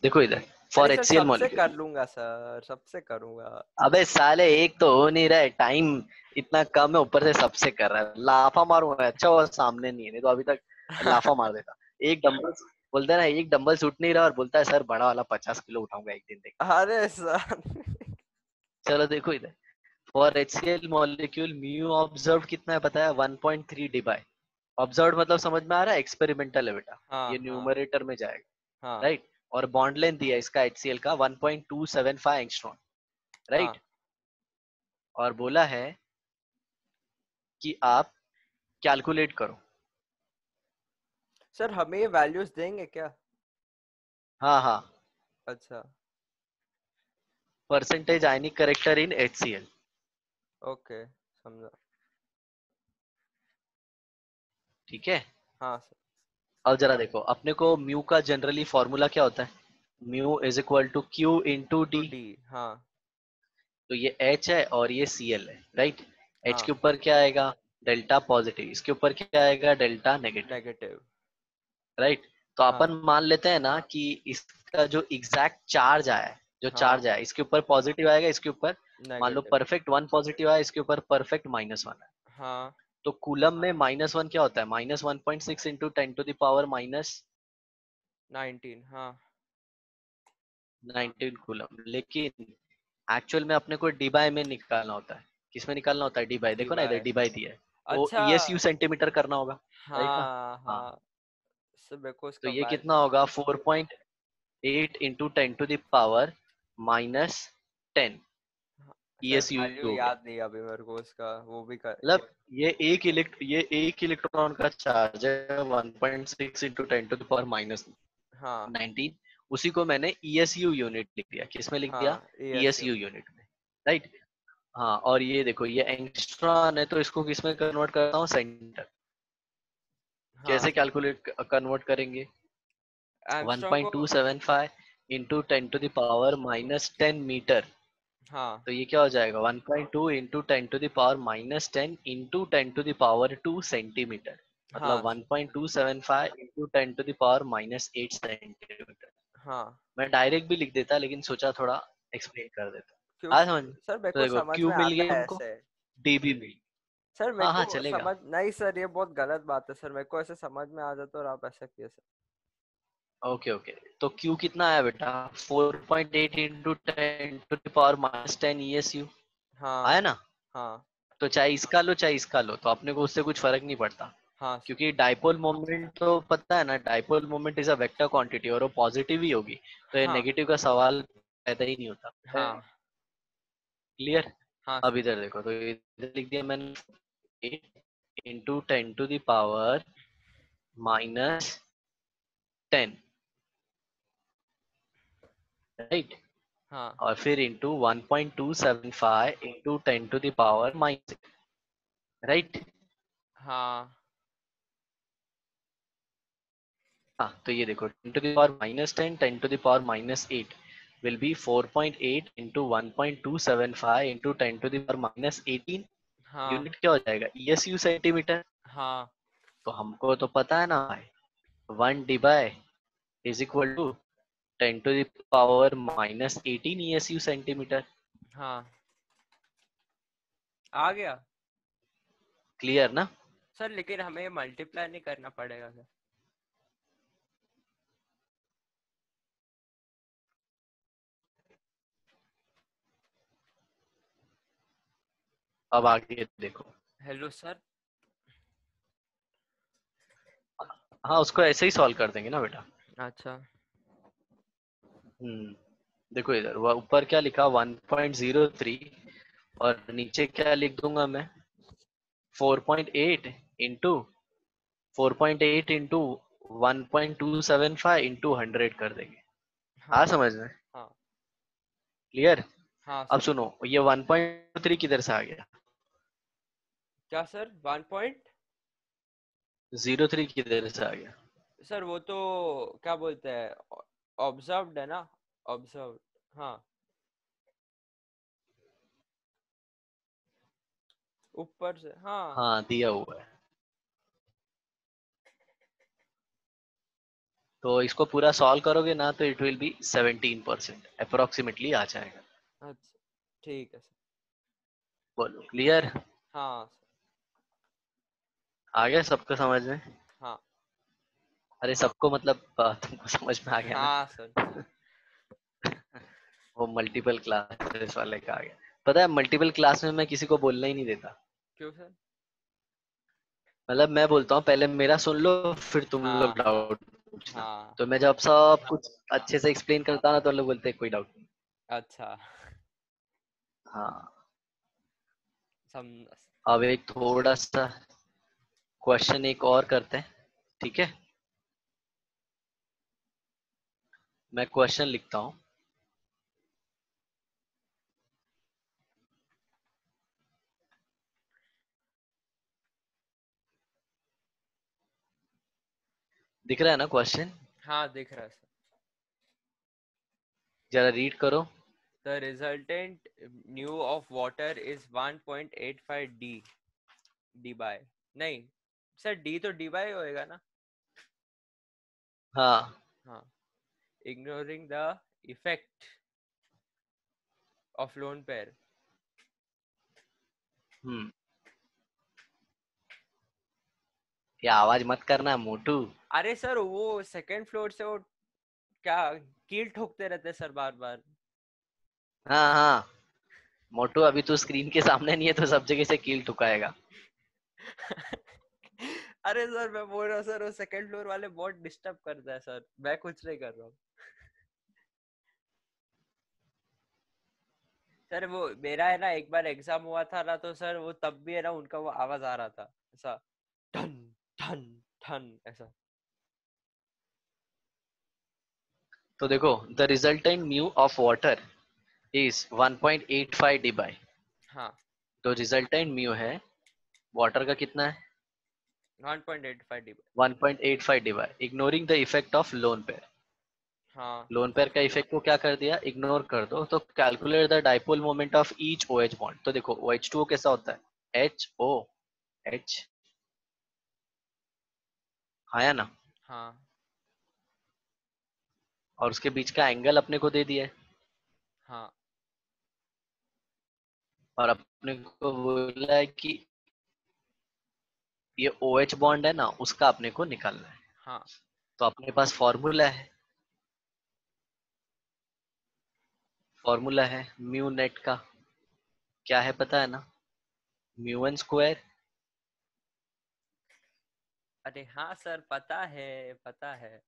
A: देखो इधर,
B: अरे
A: फॉर
B: सर
A: एचसीएल
B: सबसे
A: मॉलिक्यूल।
B: कर लूंगा सर, सबसे करूंगा।
A: अबे साले, एक तो हो नहीं रहा है, टाइम इतना कम है, ऊपर से सबसे कर रहा है, लाफा मारूंगा। अच्छा वो सामने नहीं है, नहीं तो अभी तक लाफा मार देता। एक डंबल, बोलता है ना, एक डंबल उठ नहीं रहा और बोलता है सर बड़ा वाला 50 किलो उठाऊंगा एक दिन, देखना।
B: अरे सर।
A: चलो देखो इधर, for HCL molecule mu observe कितना है पता है? 1.3 डिबाई। ऑब्जर्व मतलब समझ में आ रहा है, एक्सपेरिमेंटल है बेटा,
B: हाँ
A: ये
B: हाँ
A: न्यूमरेटर में जाएगा,
B: हाँ
A: राइट। और बॉन्ड लेंथ दिया है इसका एचसीएल का 1.275 एंगस्ट्रॉम, राइट।
B: हाँ।
A: और बोला है कि आप कैलकुलेट करो।
B: सर हमें ये वैल्यूज देंगे क्या?
A: हाँ हाँ,
B: अच्छा।
A: Percentage ionic character in HCL.
B: Okay समझा।
A: ठीक है,
B: हाँ सर।
A: अब जरा देखो, अपने को म्यू का जनरली फॉर्मूला क्या होता है? Mu is equal to q into
B: two
A: d.
B: D. हाँ
A: तो ये एच है और ये सी एल है, राइट। एच
B: हाँ।
A: के ऊपर क्या आएगा? डेल्टा पॉजिटिव, इसके ऊपर क्या आएगा? Delta negative,
B: negative.
A: राइट। तो अपन
B: हाँ
A: मान लेते हैं ना कि इसका जो एग्जैक्ट चार्ज आया है, जो
B: हाँ।
A: चार्ज आया है, इसके ऊपर पॉजिटिव आएगा, इसके ऊपर मान लो
B: नेगेटिव।
A: परफेक्ट वन पॉजिटिव आया, इसके ऊपर परफेक्ट -1 है।
B: हाँ।
A: तो कूलम में -1 क्या होता है? -1.6 इंटू 10⁻⁻⁻19
B: 19। हाँ
A: कूलम। लेकिन एक्चुअल में अपने को डिबाई में निकालना होता है। किस में निकालना होता है? डिबाई,
B: डी
A: देखो ना इधर
B: बाय।
A: डिबाई दिया है, तो
B: अच्छा।
A: ईएसयू सेंटीमीटर करना होगा, राइट ना।
B: हाँ
A: हाँ,
B: हाँ। सर मेरे को
A: तो
B: इसका
A: ये
B: वैल
A: कितना होगा? 4.8 इंटू 10⁻⁻10
B: सर
A: ईएसयू
B: वैल्यू
A: हो गया।
B: याद नहीं अभी मेरे को उसका, वो भी कर
A: मतलब ये एक इलेक्ट्रॉन का चार्ज है 1.6 इंटू 10⁻⁻19।
B: हाँ
A: 19, उसी को मैंने ईएसयू यूनिट लिख दिया। किस में लिख दिया?
B: हाँ एएसयू
A: ईएसयू
B: में।
A: यूनिट में, राइट। हाँ, और ये देखो ये एंगस्ट्रॉन है, तो इसको किस में कन्वर्ट करता हूँ? सेंटर।
B: हाँ
A: कैसे
B: सर।
A: कैलकुलेट कन्वर्ट करेंगे?
B: एंगस्ट्रॉम को।
A: 1.275 इंटू 10⁻⁻10 मीटर।
B: हाँ
A: तो ये क्या हो जाएगा? 1.2 इंटू 10⁻⁻10 इंटू 10⁻², सेंटीमीटर।
B: हाँ
A: मतलब
B: सर।
A: 1.275 into 10⁻⁻8 centimetre.
B: हाँ
A: मैं डायरेक्ट भी लिख देता, लेकिन सोचा थोड़ा एक्सप्लेन कर देता
B: क्यों
A: हूँ। आज समझ में?
B: सर? मेरे
A: तो
B: को
A: देखो
B: समझ
A: क्यू
B: में
A: मिल
B: आता
A: गया
B: है
A: हमको,
B: ऐसे।
A: डीबी मिल।
B: सर मेरे
A: हाँ हाँ
B: को
A: चलेगा।
B: समझ नहीं सर, ये बहुत गलत बात है सर, मेरे को ऐसे समझ में आ जाता और आप ऐसा किए सर।
A: ओके ओके, तो क्यू कितना आया बेटा? 4.8 into 10 to the power -10 ESU
B: हाँ
A: आया ना?
B: हाँ
A: तो चाहे इसका लो चाहे इसका लो, तो अपने को उससे कुछ फर्क नहीं पड़ता,
B: हाँ सर।
A: क्योंकि डाइपोल मोमेंट तो पता है ना, dipole moment is a vector quantity और वो पॉजिटिव ही होगी, तो ये
B: हाँ
A: नेगेटिव का सवाल पैदा ही नहीं होता।
B: हाँ
A: क्लियर?
B: हाँ
A: अब
B: सर।
A: इधर देखो, तो इधर लिख दिया मैंने 8 into 10 to the power -10, right?
B: हाँ
A: और फिर into 1.275 into 10 to the power -6, right?
B: हाँ
A: हाँ, तो ये देखो 10 to the power -10, 10 to the power -8 will be 4.8 into 1.275 into 10 to the power -18
B: हाँ
A: यूनिट क्या हो जाएगा? ESU centimetre.
B: हाँ
A: तो हमको तो पता है ना भाई, 1 is equal to 10 to the power -18 ESU centimetre.
B: हाँ आ गया
A: क्लियर ना?
B: सर, लेकिन हमें मल्टीप्लाई नहीं करना पड़ेगा सर?
A: अब आगे देखो।
B: Hello sir.
A: हाँ, उसको ऐसे ही सॉल्व कर देंगे ना बेटा।
B: अच्छा।
A: देखो इधर वो ऊपर क्या लिखा 1.03, और नीचे क्या लिख दूंगा मैं? 4.8 इंटू 4.8 इंटू 1.275 इंटू 100 कर देंगे। हाँ
B: हाँ
A: समझ में?
B: हाँ
A: क्लियर?
B: हाँ
A: अब
B: सर।
A: सुनो, ये 1.3 किधर से आ गया?
B: क्या सर? 1 पॉइंट?
A: 03 किधर से आ गया?
B: सर वो तो क्या बोलते हैं, ऑब्जर्व्ड है ना, ऑब्जर्व्ड। हाँ, ऊपर से हाँ।
A: हाँ दिया हुआ है, तो इसको पूरा सॉल्व करोगे ना तो इट विल बी 17% अप्रोक्सीमेटली आ जाएगा।
B: अच्छा ठीक है सर।
A: बोलो क्लियर?
B: हाँ सर।
A: आ गया सबको समझ में?
B: हाँ
A: अरे सबको मतलब तुमको समझ में आ गया ना?
B: हाँ सर।
A: वो मल्टीपल क्लासेस वाले का आ गया। पता है मल्टीपल क्लास में मैं किसी को बोलना ही नहीं देता।
B: क्यों सर?
A: मतलब मैं बोलता हूँ पहले मेरा सुन लो, फिर तुम
B: हाँ
A: लोग डाउट पूछना।
B: हाँ।
A: तो मैं जब सब कुछ अच्छे से एक्सप्लेन करता हूँ ना, तो लोग बोलते हैं कोई डाउट नहीं।
B: अच्छा।
A: हाँ।
B: सम
A: अब एक थोड़ा सा क्वेश्चन एक और करते हैं, ठीक है? मैं क्वेश्चन लिखता हूँ। दिख रहा है ना क्वेश्चन?
B: हाँ दिख रहा है सर।
A: जरा रीड करो।
B: The resultant nu of water is 1.85 d by, नहीं सर, d तो d by होएगा ना?
A: हाँ।
B: हाँ, ignoring the effect of lone pair।
A: हम्म। क्या आवाज मत करना मोटू।
B: अरे सर, वो सेकंड फ्लोर से वो क्या कील ठोकते रहते सर बार बार।
A: हाँ हाँ मोटू, अभी तू स्क्रीन के सामने नहीं है तो सब जगह से कील ठुकाएगा।
B: अरे सर मैं बोल रहा हूँ सर, वो सेकंड फ्लोर वाले बहुत डिस्टर्ब करता है सर, मैं कुछ नहीं कर रहा हूँ। सर वो मेरा है ना, एक बार एग्जाम हुआ था ना, तो सर वो तब भी है ना, उनका वो आवाज आ रहा था ऐसा, ठन ठन ठन ऐसा।
A: तो देखो, the resultant mu of water is 1.85 D by.
B: हाँ,
A: तो रिजल्टेंट म्यू है वाटर का कितना है?
B: 1.85 D.
A: 1.85 D by, ignoring the effect of lone pair.
B: हाँ
A: लोन पेयर का इफेक्ट को क्या कर दिया? इग्नोर कर दो। तो calculate the dipole moment of each O H bond. तो देखो OH2O कैसा होता है? एच ओ एच, आया ना?
B: हाँ
A: और उसके बीच का एंगल अपने को दे दिया है।
B: हाँ
A: और अपने को बोला है कि ये OH बॉन्ड है ना, उसका अपने को निकालना है।
B: हाँ
A: तो अपने पास फॉर्मूला है म्यू नेट का, क्या है पता है ना, म्यू एन स्क्वायर।
B: अरे हाँ सर, पता है पता है।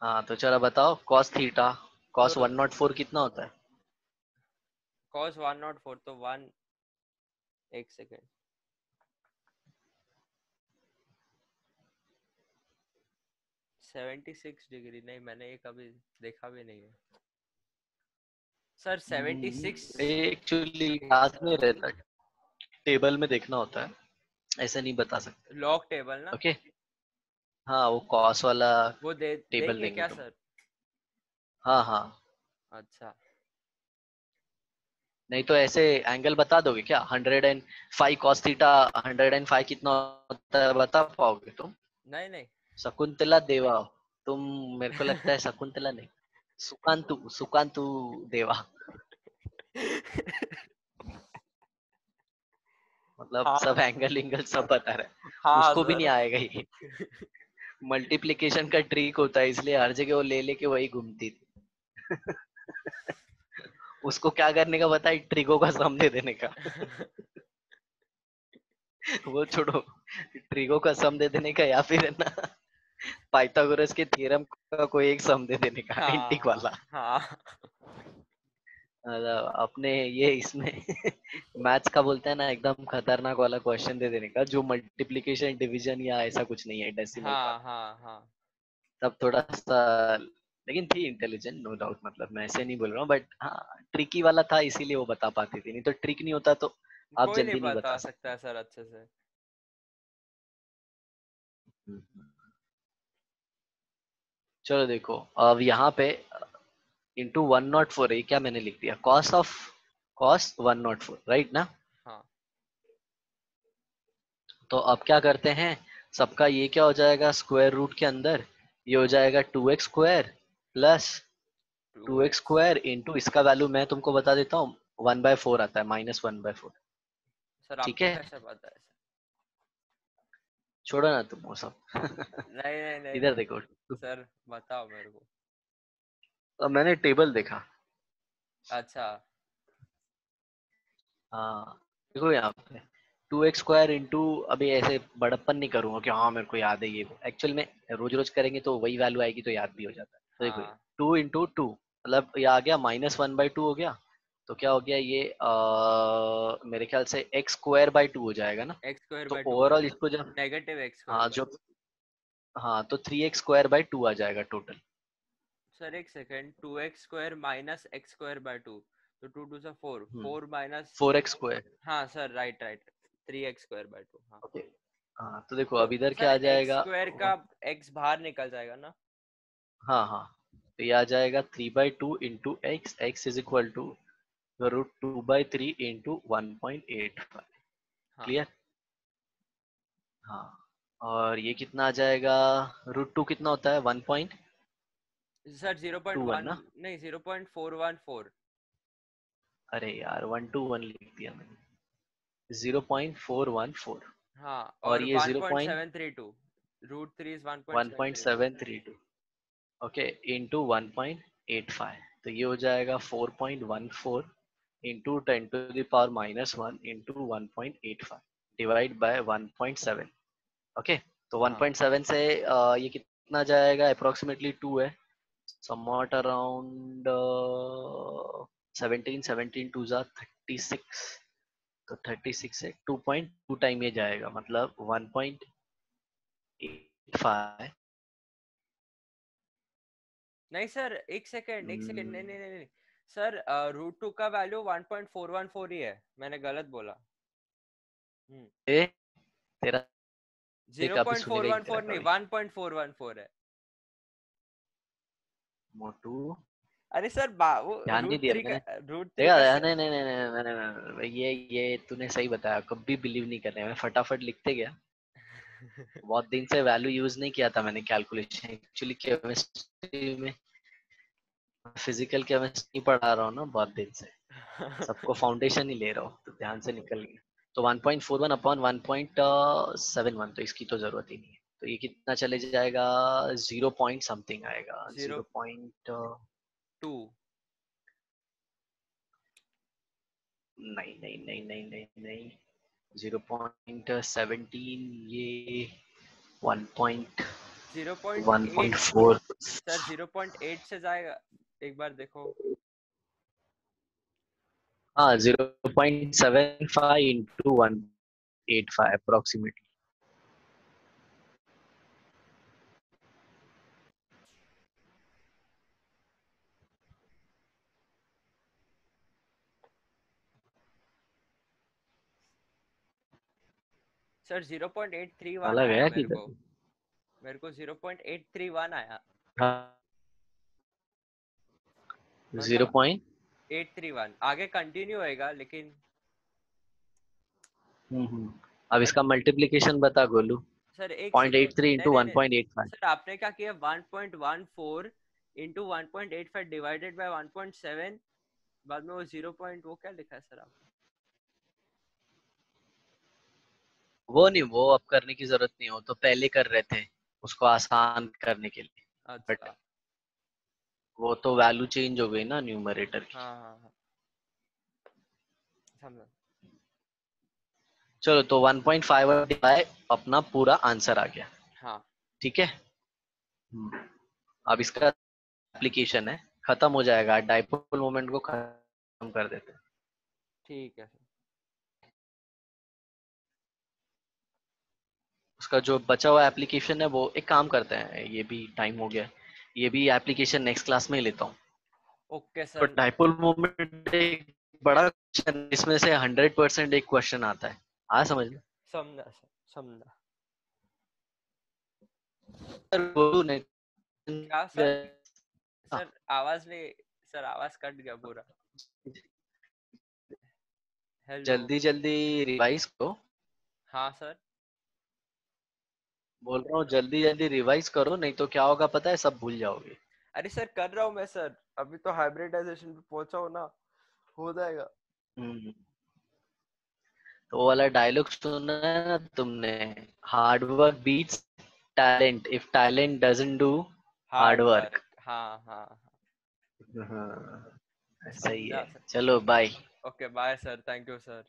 A: हाँ तो चलो बताओ, कॉस थीटा,
B: तो
A: कॉस 104 कितना होता है?
B: cos 104 तो 1, एक सेकेंड, 76 डिग्री। नहीं, मैंने ये कभी देखा भी नहीं है सर। 76।
A: एक्चुअली याद नहीं रहता, टेबल में देखना होता है, ऐसे नहीं बता सकते।
B: लॉग टेबल ना?
A: ओके, हाँ वो कॉस वाला
B: वो
A: टेबल
B: देंगे
A: देंगे
B: क्या
A: तुम।
B: सर?
A: हाँ हाँ,
B: अच्छा।
A: नहीं तो ऐसे एंगल बता दोगे क्या? 105 कॉस थीटा, 105 कितना होता है बता पाओगे तुम?
B: नहीं नहीं।
A: शकुंतला देवा, तुम, मेरे को लगता है शकुंतला नहीं, सुकांतु, सुकांतु देवा, मतलब
B: हाँ
A: सब एंगल इंगल सब बता रहे,
B: हाँ
A: उसको भी नहीं
B: सर।
A: आएगा ये। मल्टीप्लिकेशन का ट्रिक होता है, इसलिए हर जगह वो ले लेके वही घूमती थी। उसको क्या करने का बता, ट्रिको का सम दे देने का। वो छोड़ो, ट्रिको का सम दे देने का, या फिर है ना पाइथागोरस के थ्योरम का कोई एक सम दे देने का, इंटिक
B: हाँ
A: वाला।
B: हाँ।
A: मतलब अपने ये इसमें मैथ्स का बोलते हैं ना, एकदम खतरनाक वाला क्वेश्चन दे देने का, जो मल्टीप्लिकेशन डिवीजन या ऐसा कुछ नहीं है, डेसिमल का।
B: हाँ हाँ हाँ।
A: तब थोड़ा सा, लेकिन थी इंटेलिजेंट नो डाउट, मतलब मैं ऐसे नहीं बोल रहा हूँ, बट हाँ ट्रिकी वाला था, इसीलिए वो बता पाती थी, नहीं तो ट्रिक नहीं होता तो आप
B: कोई नहीं
A: जल्दी नहीं बता
B: बता
A: सकते।
B: सकता सर अच्छे से।
A: चलो देखो, अब यहाँ पे इंटू 104 है, क्या मैंने लिख दिया, कॉस 104 राइट ना?
B: हाँ।
A: तो अब क्या करते हैं, सबका ये क्या हो जाएगा स्क्वायर रूट के अंदर, ये हो जाएगा 2x square plus
B: two
A: 2x
B: x
A: square into इसका वैल्यू मैं तुमको बता देता हूँ, 1/4 आता है, -1/4।
B: सर
A: ठीक
B: आपको
A: है,
B: कैसे पता है सर?
A: छोड़ो ना तुम वो सब।
B: नहीं नहीं नहीं
A: इधर
B: नहीं।
A: देखो,
B: सर बताओ मेरे को।
A: अब मैंने टेबल देखा।
B: अच्छा।
A: हाँ देखो यहाँ पे 2x स्क्वायर इंटू, अभी ऐसे बड़प्पन नहीं करूंगा कि हाँ मेरे को याद है, ये एक्चुअल में रोज रोज करेंगे तो वही वैल्यू आएगी, तो याद भी हो जाता है। तो देखो
B: हाँ।
A: 2 इंटू 2, मतलब ये आ गया -1/2 हो गया। तो क्या हो गया ये, मेरे ख्याल से x² 2 हो जाएगा ना। तो
B: x² 2
A: ओवरऑल
B: मतलब
A: इसको जब,
B: नेगेटिव x²
A: हाँ
B: बाय।
A: जो, हाँ तो 3x² 2 आ जाएगा टोटल।
B: सर एक सेकेंड, 2x² माइनस x² 2, तो 2 2 4, 4 माइनस।
A: 4x²।
B: हाँ सर, राइट राइट। 3x² 2, हाँ।
A: ओके, हाँ तो देखो
B: तो
A: अब इधर
B: सर
A: क्या आ
B: एक्स
A: जाएगा,
B: स्क्वायर का x बाहर निकल जाएगा ना?
A: हाँ हाँ, तो ये आ जाएगा 3/2 into x, x is equal to √2/3 into 1.85।
B: हाँ
A: क्लियर? हाँ, और ये कितना आ जाएगा, √2 कितना होता है, 1.21
B: सर 0.1,
A: ना?
B: नहीं 0.414।
A: अरे यार 121 लिख दिया मैंने, 0.414।
B: हाँ,
A: और
B: और
A: ये
B: 1.732, √3 इज 1.732।
A: 1.732, ओके, इंटू 1.85, तो ये हो जाएगा 4.14 into 10⁻⁻1 into 1.85 divide by 1.7। Okay, तो
B: हाँ
A: 1.7 से ये कितना जाएगा, अप्रोक्सीमेटली 2 है, समवॉट अराउंड 17 टू जा 36, तो 36 से 2.2 टाइम ये जाएगा, मतलब 1.85।
B: नहीं सर, एक सेकेंड, नहीं नहीं नहीं नहीं। सर √2 का वैल्यू 1.414 ही है, मैंने गलत बोला।
A: तेरा
B: जीरो
A: काफी
B: पॉइंट फोर
A: सुनेगा ही
B: वन
A: तेरा
B: फोर नहीं
A: कभी,
B: 1.414 है।
A: मोटू,
B: अरे सर वो
A: ध्यान नहीं दिया
B: √3 का,
A: मैंने।
B: √3 का
A: देखा, नहीं नहीं नहीं नहीं नहीं, नहीं, ये तूने सही बताया, कभी बिलीव नहीं कर रहे, मैं फटाफट लिखते गया। बहुत दिन से वैल्यू यूज नहीं किया था मैंने कैलकुलेशन, एक्चुअली केमिस्ट्री में फिजिकल केमिस्ट्री पढ़ा रहा हूँ ना बहुत दिन से, सबको फाउंडेशन ही ले रहा हूँ, तो ध्यान से निकल गया। तो 1.41 अपॉन 1.71, तो इसकी तो जरूरत ही नहीं है। तो ये कितना चले जाएगा, 0 पॉइंट समथिंग आएगा,
B: जीरो
A: 0 पॉइंट,
B: टू
A: नहीं नहीं नहीं नहीं नहीं नहीं, 0.17, ये 1.1.4।
B: 0.8 सर 0.8 से जाएगा, एक बार देखो।
A: हाँ, 0.75 इंटू 1.85 अप्रोक्सीमेटली।
B: सर 0.831
A: अलग
B: आया
A: है
B: मेरे
A: किधर?
B: को, मेरे को 0.831 आया।
A: हाँ, जीरो
B: मतलब
A: पॉइंट
B: 831 आगे कंटिन्यू होएगा लेकिन।
A: अब इसका मल्टीप्लिकेशन बता गोलू।
B: सर एक
A: पॉइंट एट
B: सेकेंड,
A: थ्री
B: नहीं
A: इंटू
B: नहीं
A: वन
B: नहीं
A: पॉइंट एट फाइव
B: सर, आपने क्या किया, 1.14 इंटू 1.85 डिवाइडेड बाय 1.7, बाद में वो 0 पॉइंट वो क्या लिखा है सर आपने?
A: वो नहीं, वो अब करने की जरूरत नहीं, हो तो पहले कर रहे थे उसको आसान करने के लिए। बट
B: अच्छा।
A: वो तो वैल्यू चेंज हो गई ना न्यूमरेटर की।
B: हाँ हाँ हाँ, समझा।
A: चलो, तो 1.5 अपना पूरा आंसर आ गया।
B: हाँ
A: ठीक है। अब इसका एप्लीकेशन है, खत्म हो जाएगा, डाइपोल मोमेंट को खत्म कर देते हैं।
B: ठीक है सर।
A: उसका जो बचा हुआ एप्लीकेशन है, वो एक काम करते हैं, ये भी टाइम हो गया है, ये भी एप्लीकेशन नेक्स्ट क्लास में ही लेता हूँ।
B: ओके
A: तो
B: सर।
A: डाइपोल मोमेंट एक बड़ा क्वेश्चन, इसमें से 100% एक क्वेश्चन आता है, आ समझ लो।
B: समझा सर, समझा।
A: सर बोलूं नहीं,
B: क्या सर? सर आवाज नहीं, सर आवाज कट गया पूरा। हेलो।
A: जल्दी जल्दी रिवाइज करो।
B: हाँ सर।
A: बोल रहा हूँ जल्दी जल्दी रिवाइज करो, नहीं तो क्या होगा पता है, सब भूल जाओगे।
B: अरे सर कर रहा हूँ मैं सर, अभी तो हाइब्रिडाइजेशन पे पहुंचा हूँ ना, हो जाएगा।
A: हम्म, तो वो वाला डायलॉग सुना है ना तुमने, hard work beats talent if talent doesn't do hard
B: hard
A: work.
B: Work, हाँ हाँ हाँ।
A: हाँ, सही
B: समझा
A: है।
B: सर।
A: चलो bye.
B: Okay bye sir, thank you sir.